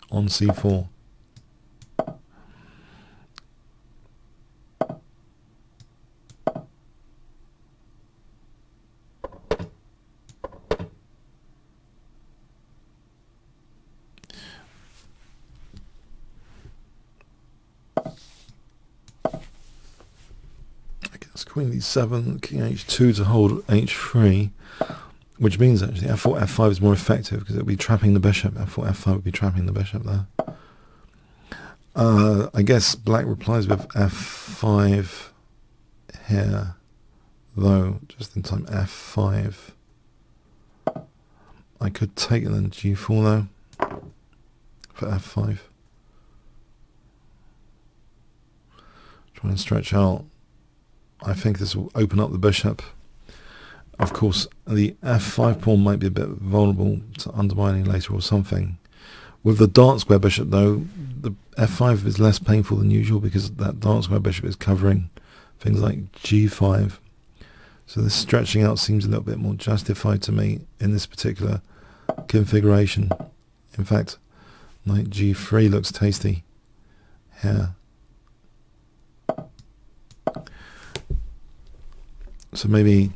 On c4. queen d7, king h2 to hold h3, which means actually f4, f5 is more effective because it would be trapping the bishop. f4, f5 would be trapping the bishop there. I guess black replies with f5 here, though, just in time. f5. I could take it then g4 though, for f5. Try and stretch out. I think this will open up the bishop. Of course, the f5 pawn might be a bit vulnerable to undermining later or something. With the dark square bishop though, the f5 is less painful than usual because that dark square bishop is covering things like g5. So this stretching out seems a little bit more justified to me in this particular configuration. In fact, knight g3 looks tasty here. So maybe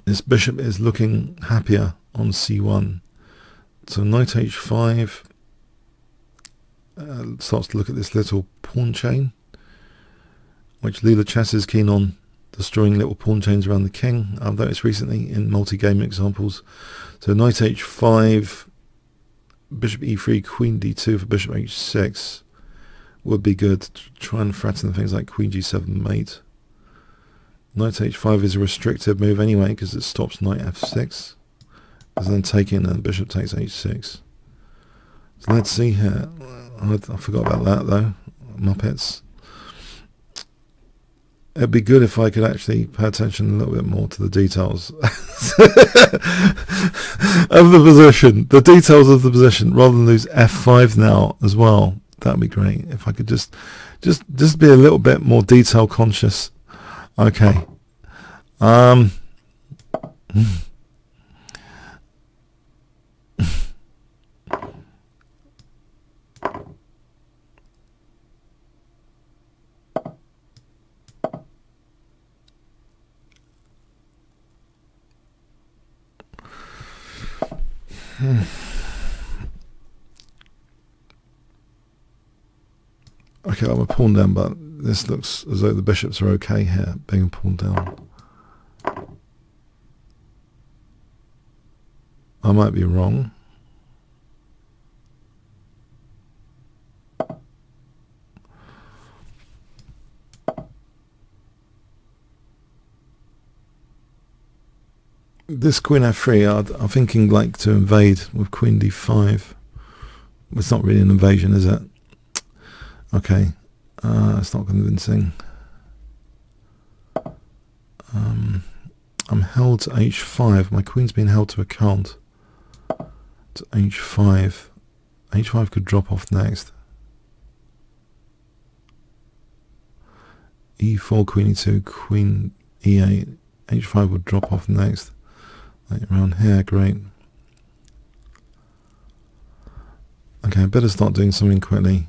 this bishop is looking happier on c1. So knight h5 starts to look at this little pawn chain, which Leela Chess is keen on destroying little pawn chains around the king. I've noticed recently in multi-game examples. So knight h5, bishop e3, queen d2 for bishop h6 would be good to try and threaten things like queen g7 mate. Knight h5 is a restrictive move anyway because it stops knight f6. There's then taking and bishop takes h6. So let's see here. I forgot about that though. Muppets. It'd be good if I could actually pay attention a little bit more to the details of the position. The details of the position, rather than lose f5 now as well. That'd be great. If I could just be a little bit more detail conscious. Okay. Okay, I'm a pawn down, but this looks as though the bishops are okay here, being pawned down. I might be wrong. This queen f3, I'm thinking like to invade with queen d5. It's not really an invasion, is it? Okay, it's not convincing. I'm held to h5. My queen's been held to account. To h5. h5 could drop off next. e4, queen e2, queen e8. h5 would drop off next. Like around here, great. Okay, I better start doing something quickly.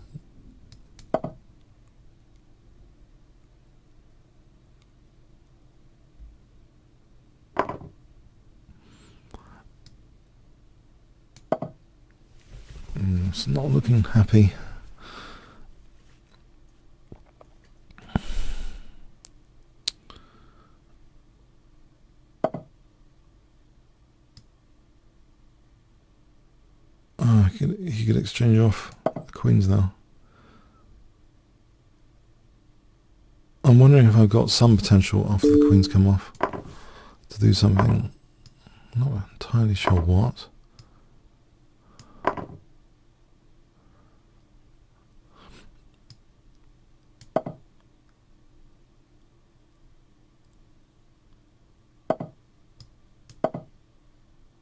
It's not looking happy. He could exchange off the queens now. I'm wondering if I've got some potential after the queens come off to do something. I'm not entirely sure what.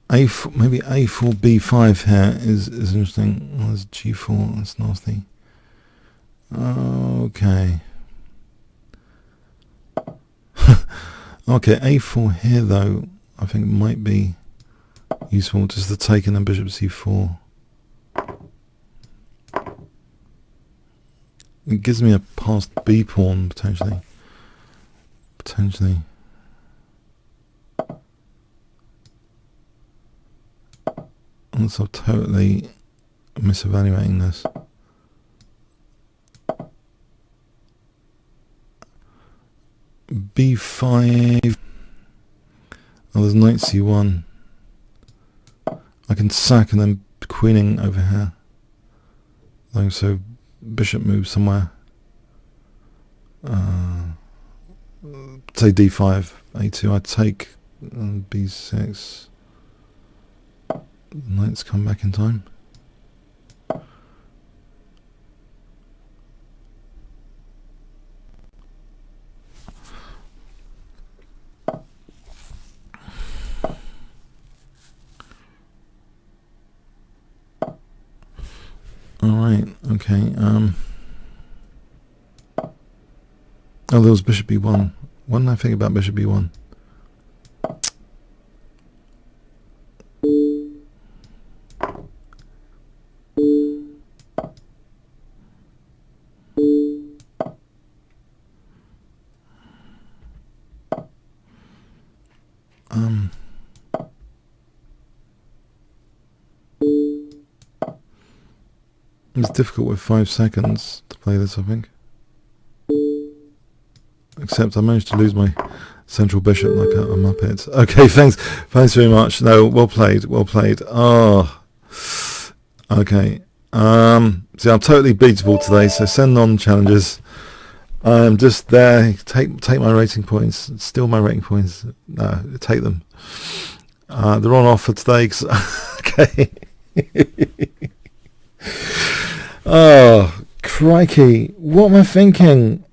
A4, maybe a4, b5 here is interesting. Oh, there's g4, that's nasty. Okay. Okay, a4 here though, I think might be useful, just to take in the bishop c4. It gives me a passed b pawn potentially. Unless I'm totally misevaluating this. b5. Oh, there's knight c1. I can sack and then queening over here. Like so, bishop moves somewhere. Say d5, a2. I take b6. Knights come back in time. Alright, okay. Oh, there was bishop b1. What did I think about bishop b1? It's difficult with 5 seconds to play this, I think. Except I managed to lose my central bishop like a muppet. Okay, thanks very much. No, well played. Oh, okay. See, I'm totally beatable today, so send on challenges. I'm just there. Take my rating points. Steal my rating points. No, take them. They're on offer today. Okay. Oh, crikey. What am I thinking?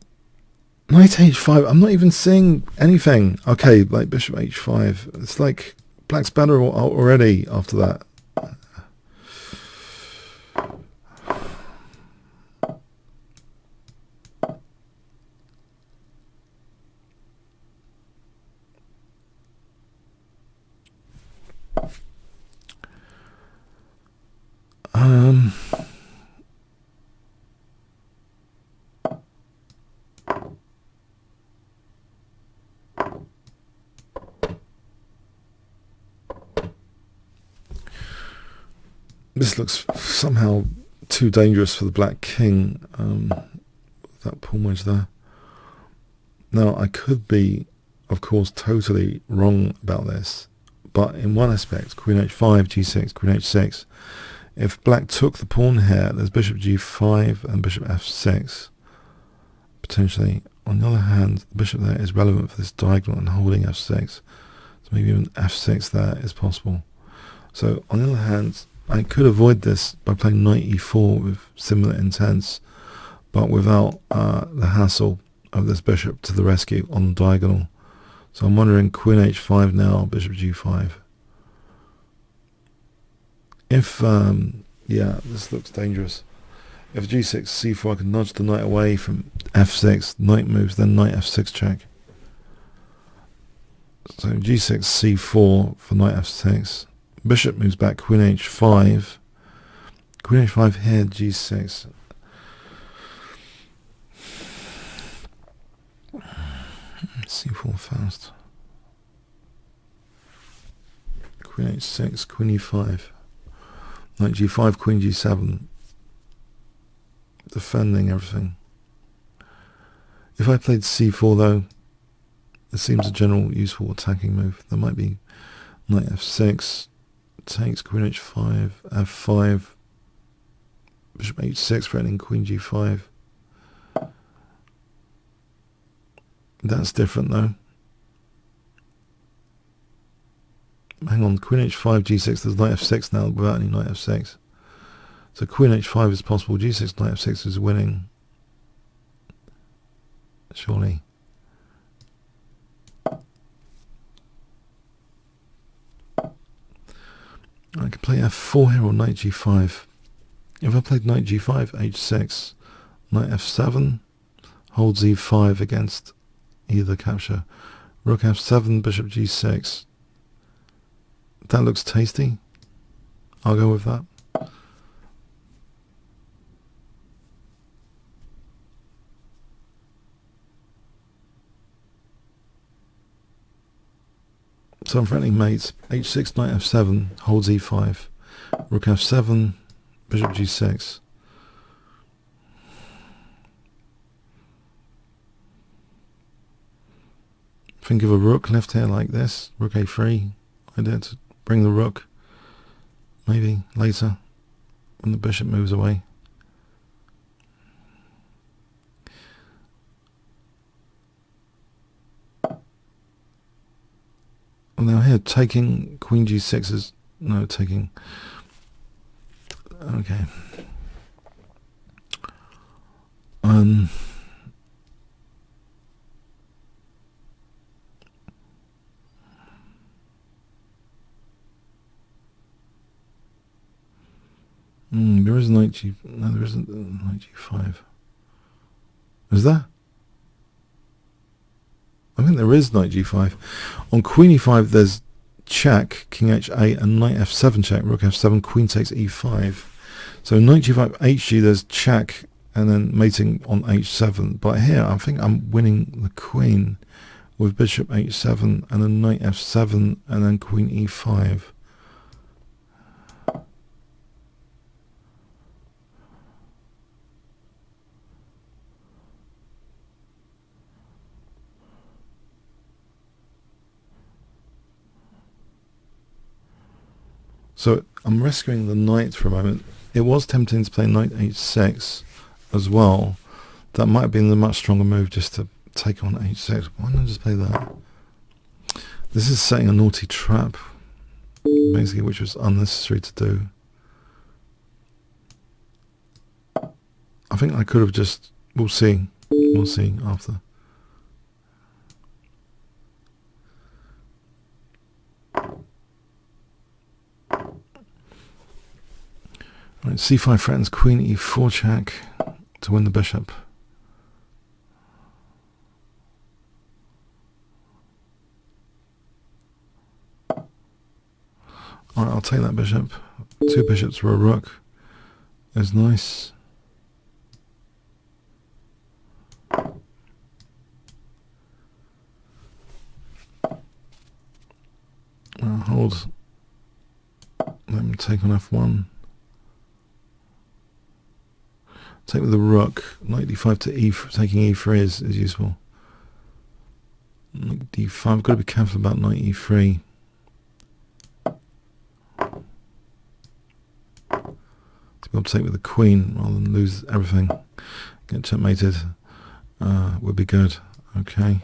Knight h5. I'm not even seeing anything. Okay, like bishop h5. It's like black's better already after that. This looks somehow too dangerous for the black king. That pawn wedge there. Now, I could be, of course, totally wrong about this, but in one aspect, queen h5, g6, queen h6, if black took the pawn here, there's bishop g5 and bishop f6, potentially. On the other hand, the bishop there is relevant for this diagonal and holding f6, so maybe even f6 there is possible. So, on the other hand, I could avoid this by playing knight e4 with similar intents, but without the hassle of this bishop to the rescue on the diagonal. So I'm wondering queen h5 now, bishop g5. If, yeah, this looks dangerous. If g6, c4, I can nudge the knight away from f6, knight moves, then knight f6 check. So g6, c4 for knight f6. Bishop moves back, queen h5. Queen h5 here, g6. c4 first. Queen h6, queen e5. Knight g5, queen g7. Defending everything. If I played c4 though, it seems a general useful attacking move. There might be knight f6. Takes queen h5, f5, bishop h6 threatening queen g5. That's different though. Hang on, queen h5, g6, there's knight f6 now without any knight f6. So queen h5 is possible, g6, knight f6 is winning. Surely. I could play f4 here or knight g5. If I played knight g5, h6, knight f7, holds e5 against either capture. Rook f7, bishop g6. That looks tasty. I'll go with that. So I'm threatening mates. h6, knight f7, holds e5. Rook f7, bishop g6. think of a rook left here like this. Rook a3. Idea to bring the rook. Maybe later when the bishop moves away. Well, now here, taking queen g6 is... No, taking... Okay. There is knight g... No, there isn't knight g5. Is there? I think there is knight g5. On queen e5, there's check, king h8, and knight f7 check, rook f7, queen takes e5. So knight g5, hg, there's check, and then mating on h7. But here, I think I'm winning the queen with bishop h7, and then knight f7, and then queen e5. So I'm rescuing the knight for a moment. It was tempting to play knight h6 as well. That might have been the much stronger move, just to take on h6. Why not just play that? This is setting a naughty trap, basically, which was unnecessary to do. I think I could have just... We'll see. We'll see after. Right, c5 threatens queen e4 check to win the bishop. Alright, I'll take that bishop. Two bishops for a rook is nice. I'll hold. Let me take on f1. Take with the rook. Knight d5 to e. Taking e3 is useful. Knight d5. I've got to be careful about knight e3. To be able to take with the queen rather than lose everything. Get checkmated would be good. Okay.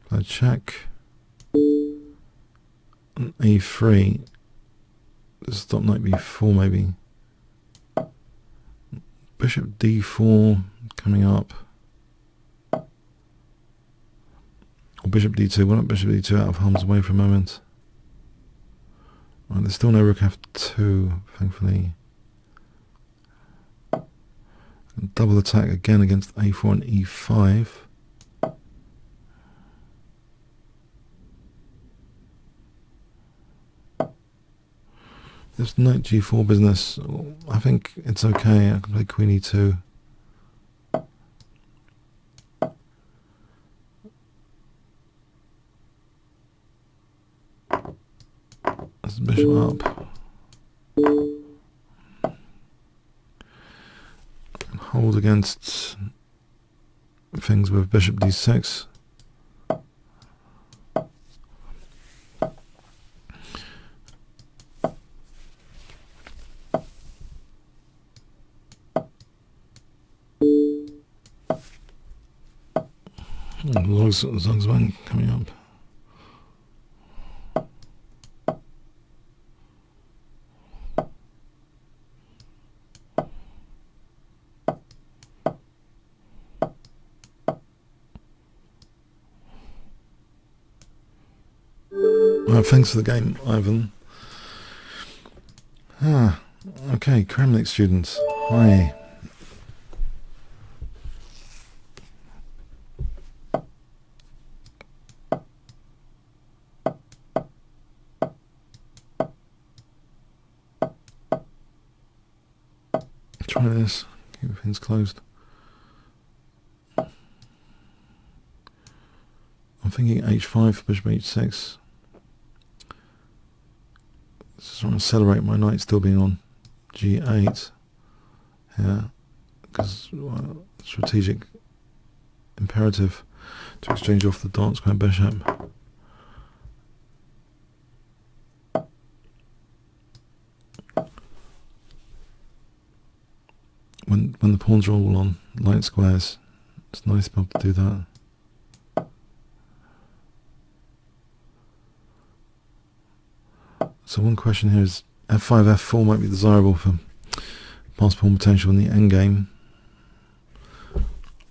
Play check. And e3. Stop knight b4 maybe. Bishop d4 coming up. Or bishop d2. Why not bishop d2 out of harm's way for a moment? Right, there's still no rook f2, thankfully. Double attack again against a4 and e5. This knight g4 business, I think it's okay. I can play queen e2. That's the bishop up. Hold against things with bishop d6. Zugzwang coming up. Well, thanks for the game, Ivan. Okay, Kremlik students. Hi. Try this. Keep things closed. I'm thinking h5 for bishop h6. Just want to accelerate my knight still being on g8 here. because strategic imperative to exchange off the dark square bishop. When the pawns are all on light squares, it's nice to be able to do that. So one question here is f5, f4 might be desirable for pass pawn potential in the endgame.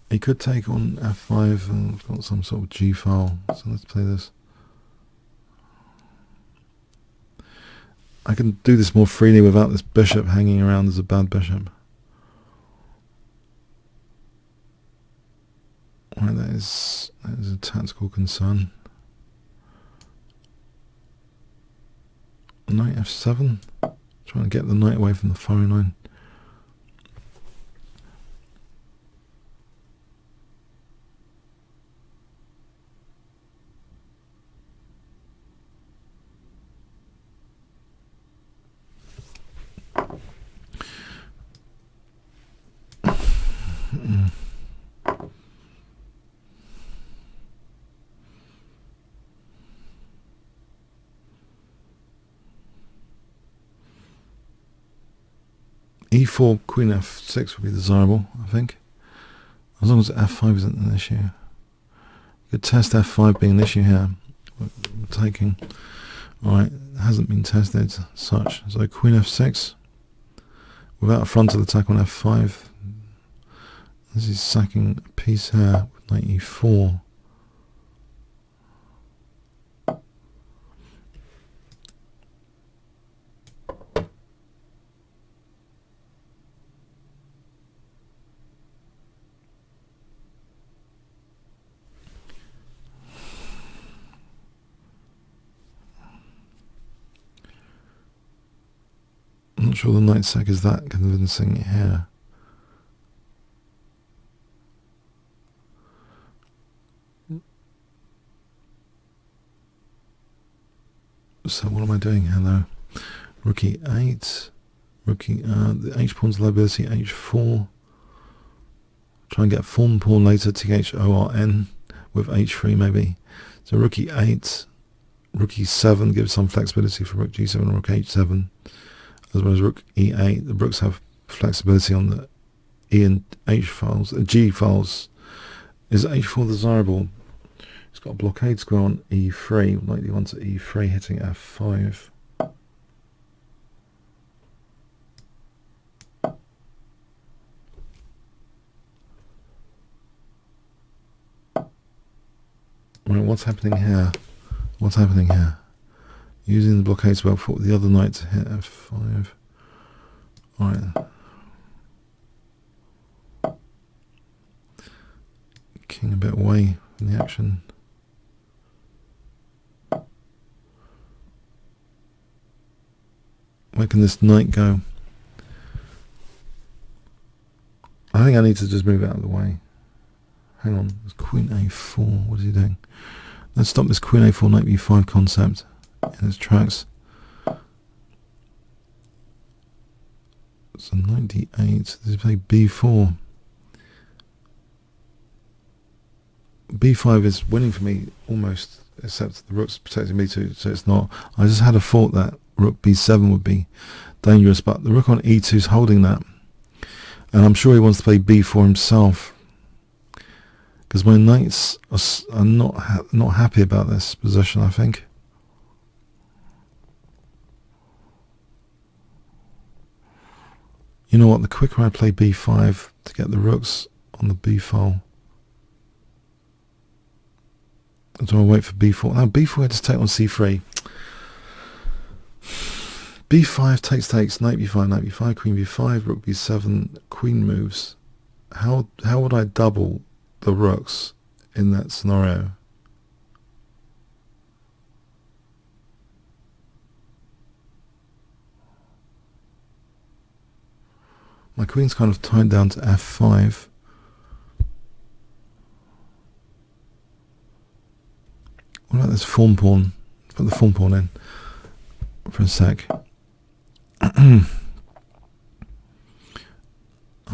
He could take on f5 and got some sort of g file, so let's play this. I can do this more freely without this bishop hanging around as a bad bishop. Right, that is a tactical concern. Knight f7, trying to get the knight away from the firing line. e4, queen f6 would be desirable, I think, as long as f5 isn't an issue. You could test f5 being an issue here. We're taking. Alright, it hasn't been tested as such. So queen f6 without a frontal attack on f5. This is sacking a piece here with knight e4. I'm not sure the knight sack is that convincing here. So what am I doing here though? Rook e8, the h pawn's liability h4. Try and get form pawn later, thorn with h3 maybe. So rook e8, rook e7 gives some flexibility for rook g7 and rook h7. As well as rook e8, the rooks have flexibility on the e and h files. G files. Is h4 desirable? It's got a blockade square on e3, likely one to e3 hitting f5. Right, what's happening here? What's happening here? Using the blockade spell for the other knight to hit f5. Alright. King a bit away from the action. Where can this knight go? I think I need to just move it out of the way. Hang on, there's queen a4. What is he doing? Let's stop this queen a4 knight b5 concept in its tracks. So 98. Does he play b4? b5 is winning for me almost, except the rook's protecting b2, so it's not. I just had a thought that rook b7 would be dangerous, but the rook on e2 is holding that, and I'm sure he wants to play b4 himself, because my knights are not happy about this position, I think. You know what, the quicker I play b5 to get the rooks on the b file. Do I wait for b4? Now b4 had to take on c3. b5 takes, knight b5, queen b5, rook b7, queen moves. How would I double the rooks in that scenario? My queen's kind of tied down to f5. What about this form pawn? Put the form pawn in for a sec. I'm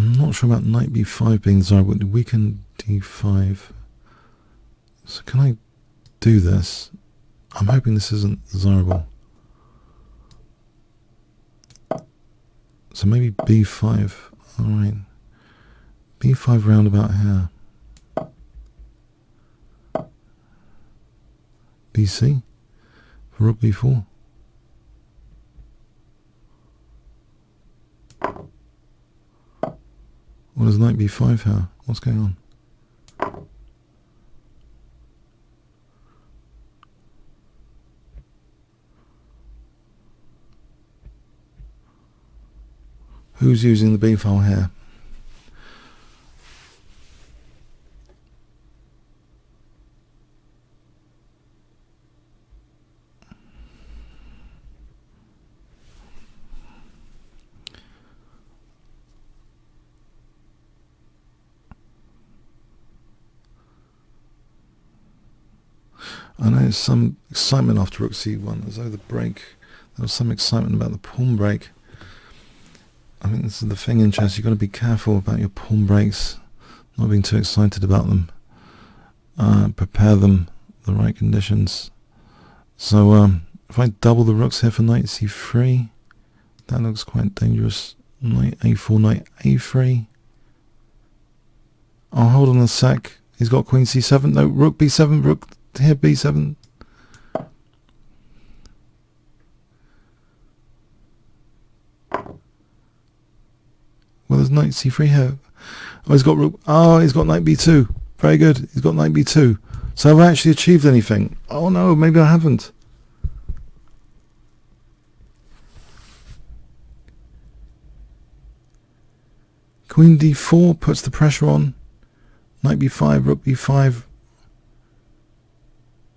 I'm not sure about knight b5 being desirable. Weaken d5. So can I do this? I'm hoping this isn't desirable. So maybe b5. Alright. b5 round about here. bc for rook b4. What is knight b5 here? What's going on? Who's using the b file here? I know there's some excitement after rook c1, as though the break, there was some excitement about the pawn break. I think this is the thing in chess, you've got to be careful about your pawn breaks, not being too excited about them. Prepare them the right conditions. So if I double the rooks here for knight c3, that looks quite dangerous. Knight a4, knight a3. Oh, hold on a sec. He's got queen c7. No, rook b7, rook here b7. Well, there's knight c3 here. Oh, he's got rook. Oh, he's got knight b2. Very good. He's got knight b2. So have I actually achieved anything? Oh no, maybe I haven't. Queen d4 puts the pressure on. Knight b5, rook b5.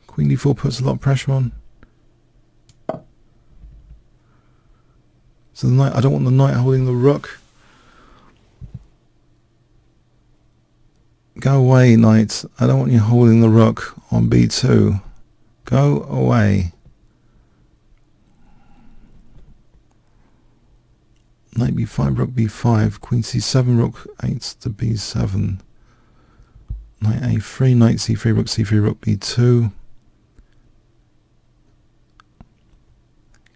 Queen d4 puts a lot of pressure on. So the knight, I don't want the knight holding the rook. Go away, knight. I don't want you holding the rook on b2. Go away. Knight b5, rook b5, queen c7, rook 8 to b7. Knight a3, knight c3, rook b2.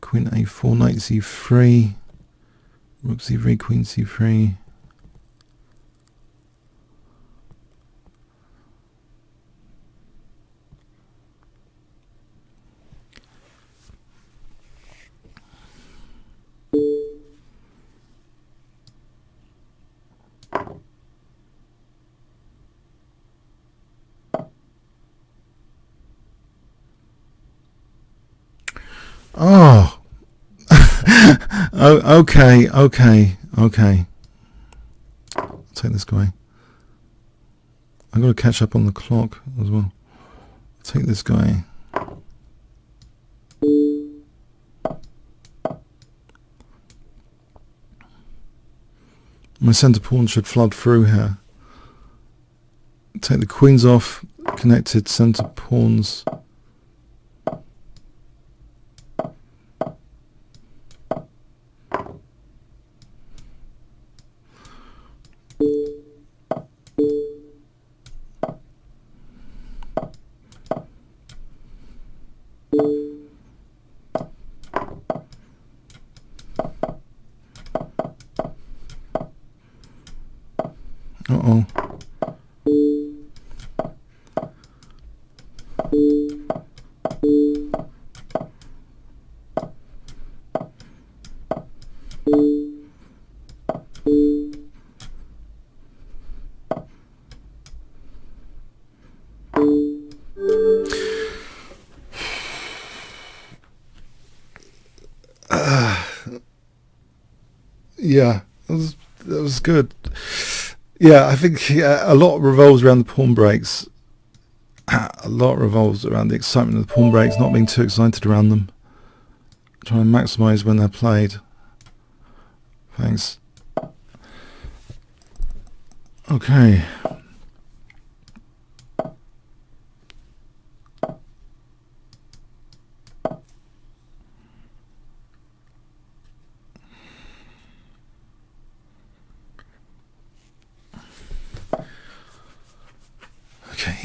Queen a4, knight c3, rook c3, queen c3. Oh. Oh, okay. I'll take this guy. I've got to catch up on the clock as well. I'll take this guy. My centre pawn should flood through here. Take the queens off, connected centre pawns. Uh-oh. Yeah, that was good. Yeah, I think a lot revolves around the pawn breaks. A lot revolves around the excitement of the pawn breaks, not being too excited around them. Trying to maximise when they're played. Thanks. Okay.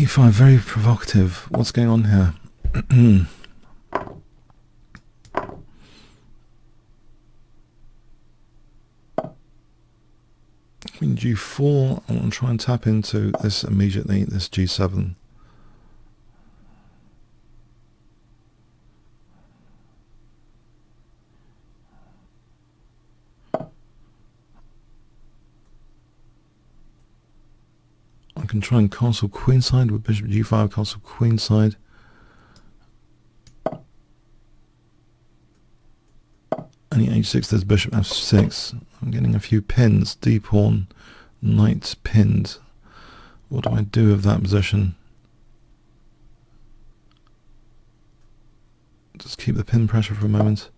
e5, very provocative. What's going on here? Queen g4, I want to try and tap into this immediately, this g7. I can try and castle queenside with bishop g5, castle queenside. Any h6, there's bishop f6. I'm getting a few pins. D pawn, knight pinned. What do I do with that position? Just keep the pin pressure for a moment.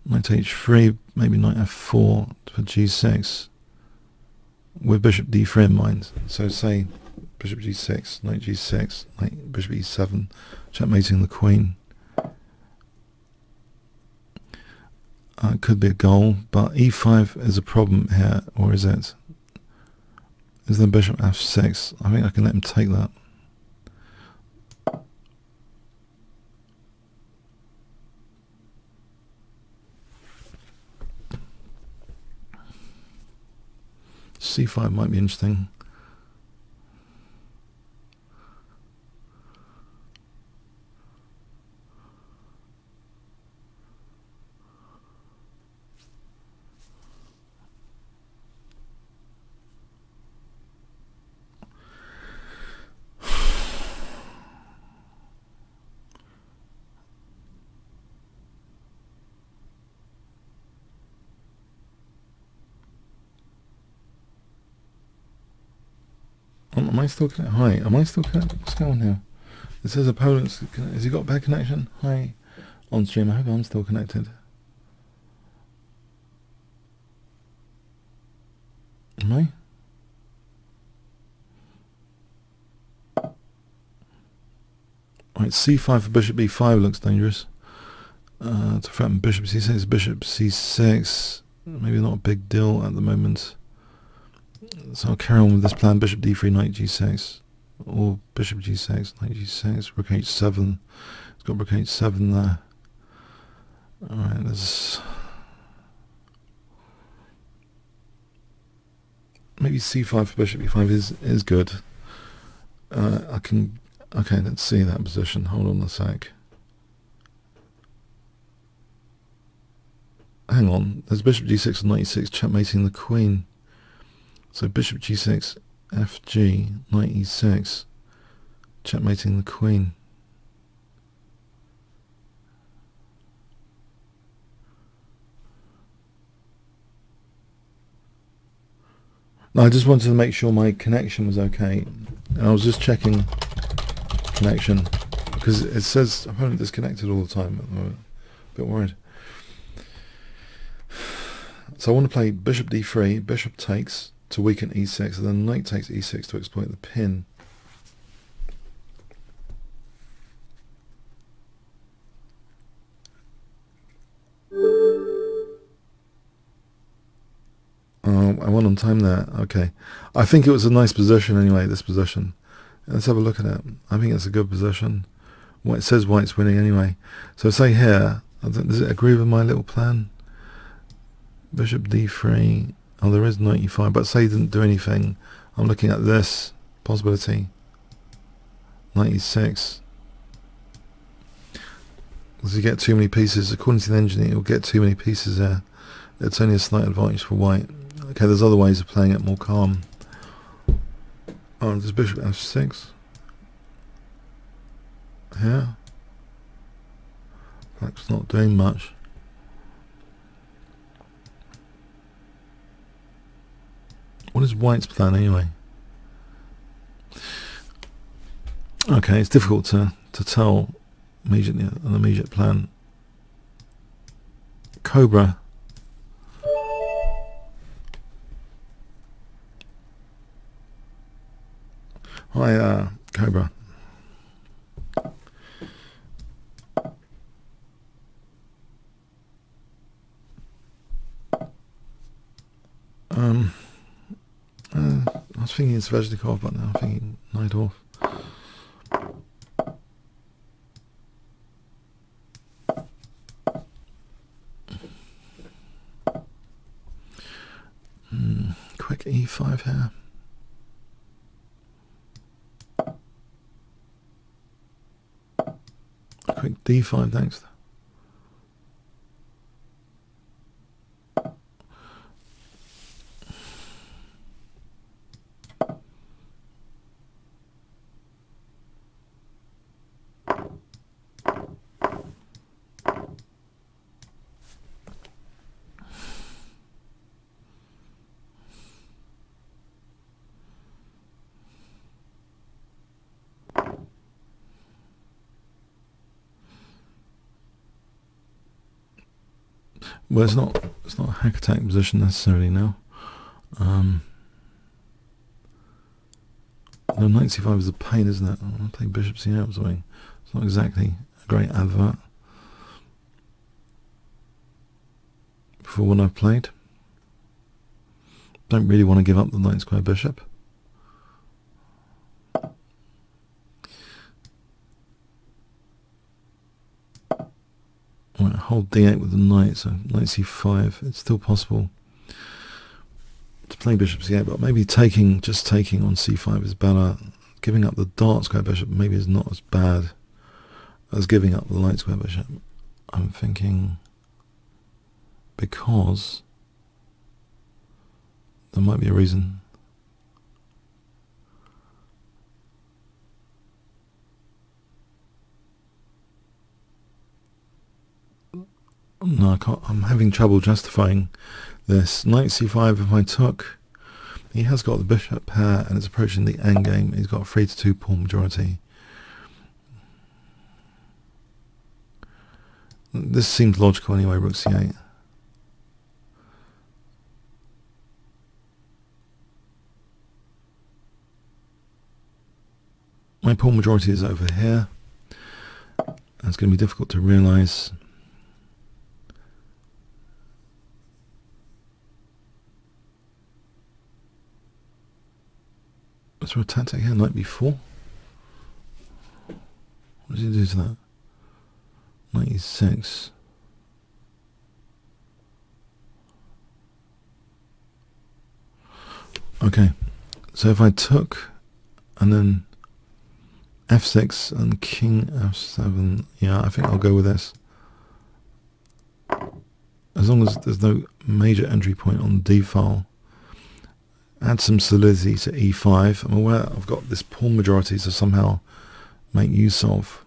Knight h3, maybe knight f4 for g6 with bishop d3 in mind. So say bishop g6, knight g6, knight bishop e7, checkmating the queen. Could be a goal, but e5 is a problem here, or is it? Is there bishop f6? I think I can let him take that. c5 might be interesting. Am I still connected? Hi, am I still connected? What's going on here? It says opponents. Has he got a bad connection? Hi, on stream. I hope I'm still connected. Am I? Right, c5 for bishop b5 looks dangerous. To threaten bishop c6, bishop c6. Maybe not a big deal at the moment. So I'll carry on with this plan, bishop d3, knight g6, or bishop g6, knight g6, rook h7, it's got rook h7 there. Alright, there's maybe c5 for bishop e5 is good. Okay, let's see that position, hold on a sec. Hang on, there's bishop g6 and knight e6 checkmating the queen. So bishop g6, fg, knight e6, checkmating the queen. No, I just wanted to make sure my connection was okay. And I was just checking connection because it says opponent disconnected all the time. I'm a bit worried. So I want to play bishop d3, bishop takes to weaken e6, and then knight takes e6 to exploit the pin. I won on time there. Okay, I think it was a nice position anyway, this position. Let's have a look at it. I think it's a good position. Well, it says white's winning anyway. So say here, does it agree with my little plan? Bishop d3. Oh, there is knight e5, but say he didn't do anything. I'm looking at this possibility. Knight e6. Does he get too many pieces? According to the engineer, he'll get too many pieces there. It's only a slight advantage for white. Okay, there's other ways of playing it more calm. Oh, there's bishop f6. Here. Black's not doing much. What is white's plan anyway? Okay, it's difficult to tell immediately an immediate plan. Cobra. Hi, Cobra. was thinking it's Sveshnikov, but now I'm thinking knight off. Quick e5 here. Quick d5 next. Well, it's not a hack attack position necessarily now. No, knight c5 is a pain, isn't it? I'm playing bishop c8 or something. It's not exactly a great advert for what I've played. Don't really want to give up the knight square bishop. Right, hold d8 with the knight, so knight c5. It's still possible to play bishop c8, but maybe just taking on c5 is better. Giving up the dark square bishop maybe is not as bad as giving up the light square bishop. I'm thinking because there might be a reason. No, I can't. I'm having trouble justifying this. Knight c5, if I took, he has got the bishop pair and it's approaching the endgame. He's got a 3-2 pawn majority. This seems logical anyway, rook c8. My pawn majority is over here. It's going to be difficult to realise. Is there a tactic here? Knight b4? What does he do to that? Knight e6. Okay, so if I took and then f6 and king f7, yeah, I think I'll go with this. As long as there's no major entry point on the d file. Add some solidity to e5. I'm aware I've got this pawn majority to somehow make use of,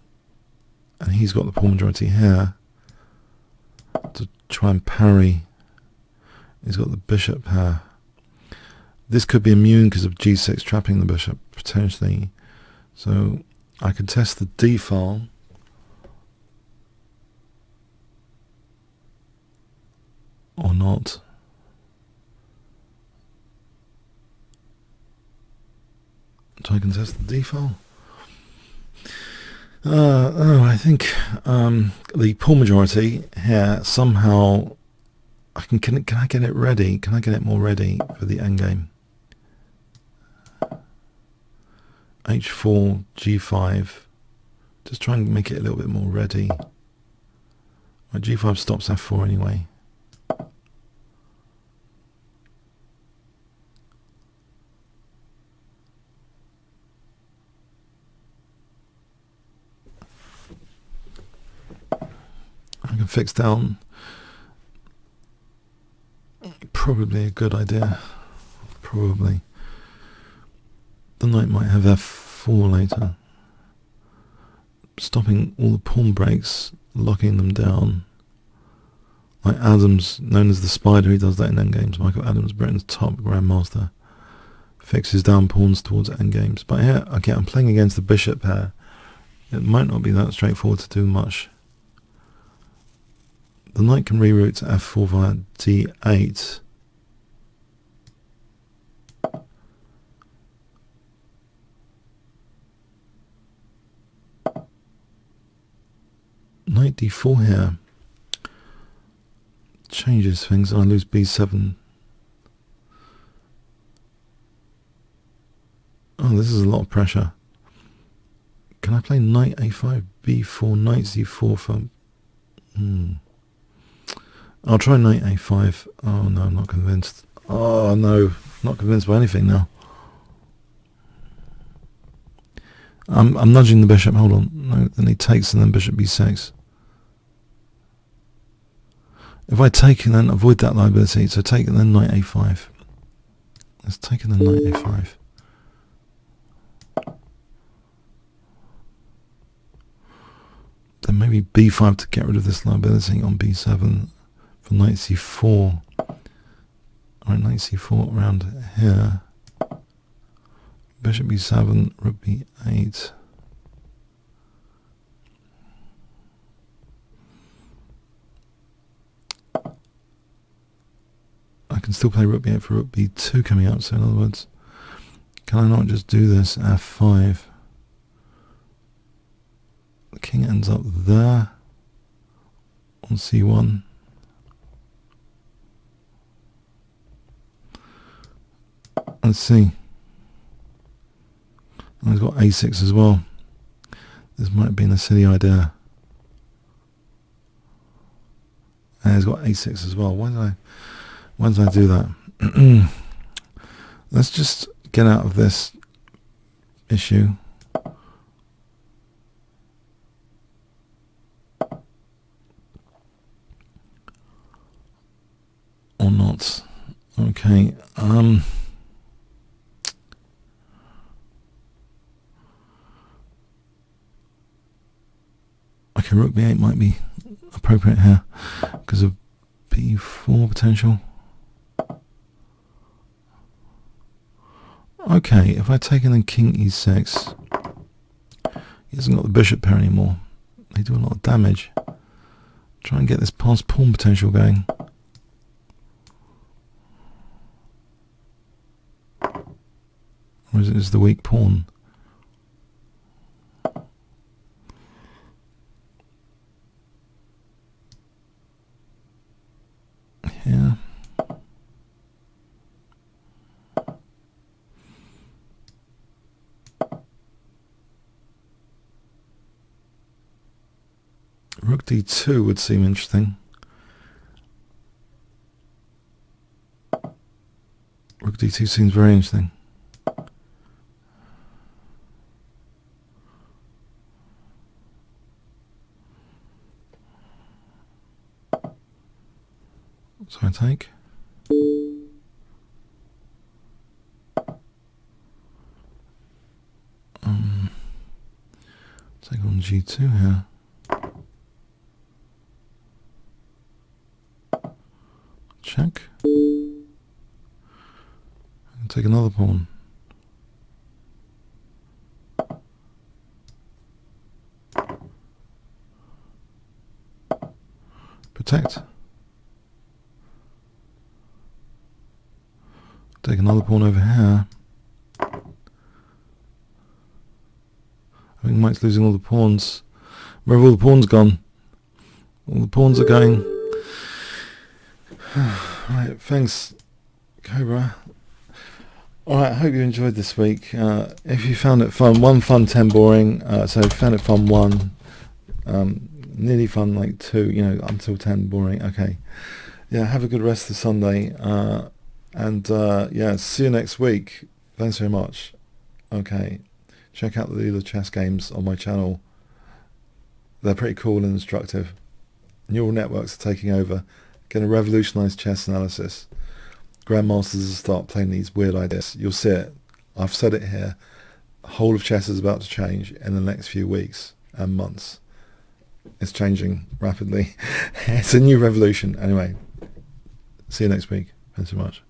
and he's got the pawn majority here to try and parry. He's got the bishop here. This could be immune because of g6 trapping the bishop potentially, so I could test the d file. Or not. So I can test the d file. I think the pawn majority here somehow can I get it ready? Can I get it more ready for the endgame? h4, g5. Just try and make it a little bit more ready. Right, g5 stops f4 anyway. I can fix down. Probably a good idea. Probably. The knight might have f4 later. Stopping all the pawn breaks, locking them down. Like Adams, known as the Spider, he does that in endgames. Michael Adams, Britain's top grandmaster, fixes down pawns towards endgames. But here, okay, I'm playing against the bishop pair. It might not be that straightforward to do much. The knight can reroute to f4 via d8. Knight d4 here changes things. I lose b7. Oh, this is a lot of pressure. Can I play knight a5, b4, knight c4 for... I'll try knight a5. Oh no, I'm not convinced. Oh no, not convinced by anything now. I'm nudging the bishop. Hold on. No, then he takes and then bishop b6. If I take and then avoid that liability, so take and then knight a5. Let's take and then knight a5. Then maybe b5 to get rid of this liability on b7 for knight c4. Alright, knight c4 around here. Bishop b7, rook b8. I can still play rook b8 for rook b2 coming up, so in other words, can I not just do this f5? The king ends up there on c1. Let's see. Oh, he's got a6 as well. This might have been a silly idea. And he's got a6 as well. Why did I do that? Let's just get out of this issue. Or not. Okay. Okay, rook b8 might be appropriate here because of b4 potential. Okay, if I take in then king e6, he hasn't got the bishop pair anymore. They do a lot of damage. Try and get this pass pawn potential going. Or is it just the weak pawn? Yeah. Rook d2 would seem interesting. Rook d2 seems very interesting. So I take. Take on g2 here. Check. And take another pawn. Protect. Take another pawn over here. I think Mike's losing all the pawns. Where have all the pawns gone? All the pawns are going. Right, thanks, Cobra. Alright, I hope you enjoyed this week. If you found it fun, 1 fun, 10 boring. So if you found it fun, 1. Nearly fun, like 2, you know, until 10 boring. Okay. Yeah, have a good rest of the Sunday. Yeah, see you next week. Thanks very much. Okay. Check out the other chess games on my channel. They're pretty cool and instructive. Neural networks are taking over. Going to revolutionize chess analysis. Grandmasters will start playing these weird ideas. You'll see it. I've said it here. The whole of chess is about to change in the next few weeks and months. It's changing rapidly. It's a new revolution. Anyway, see you next week. Thanks so much.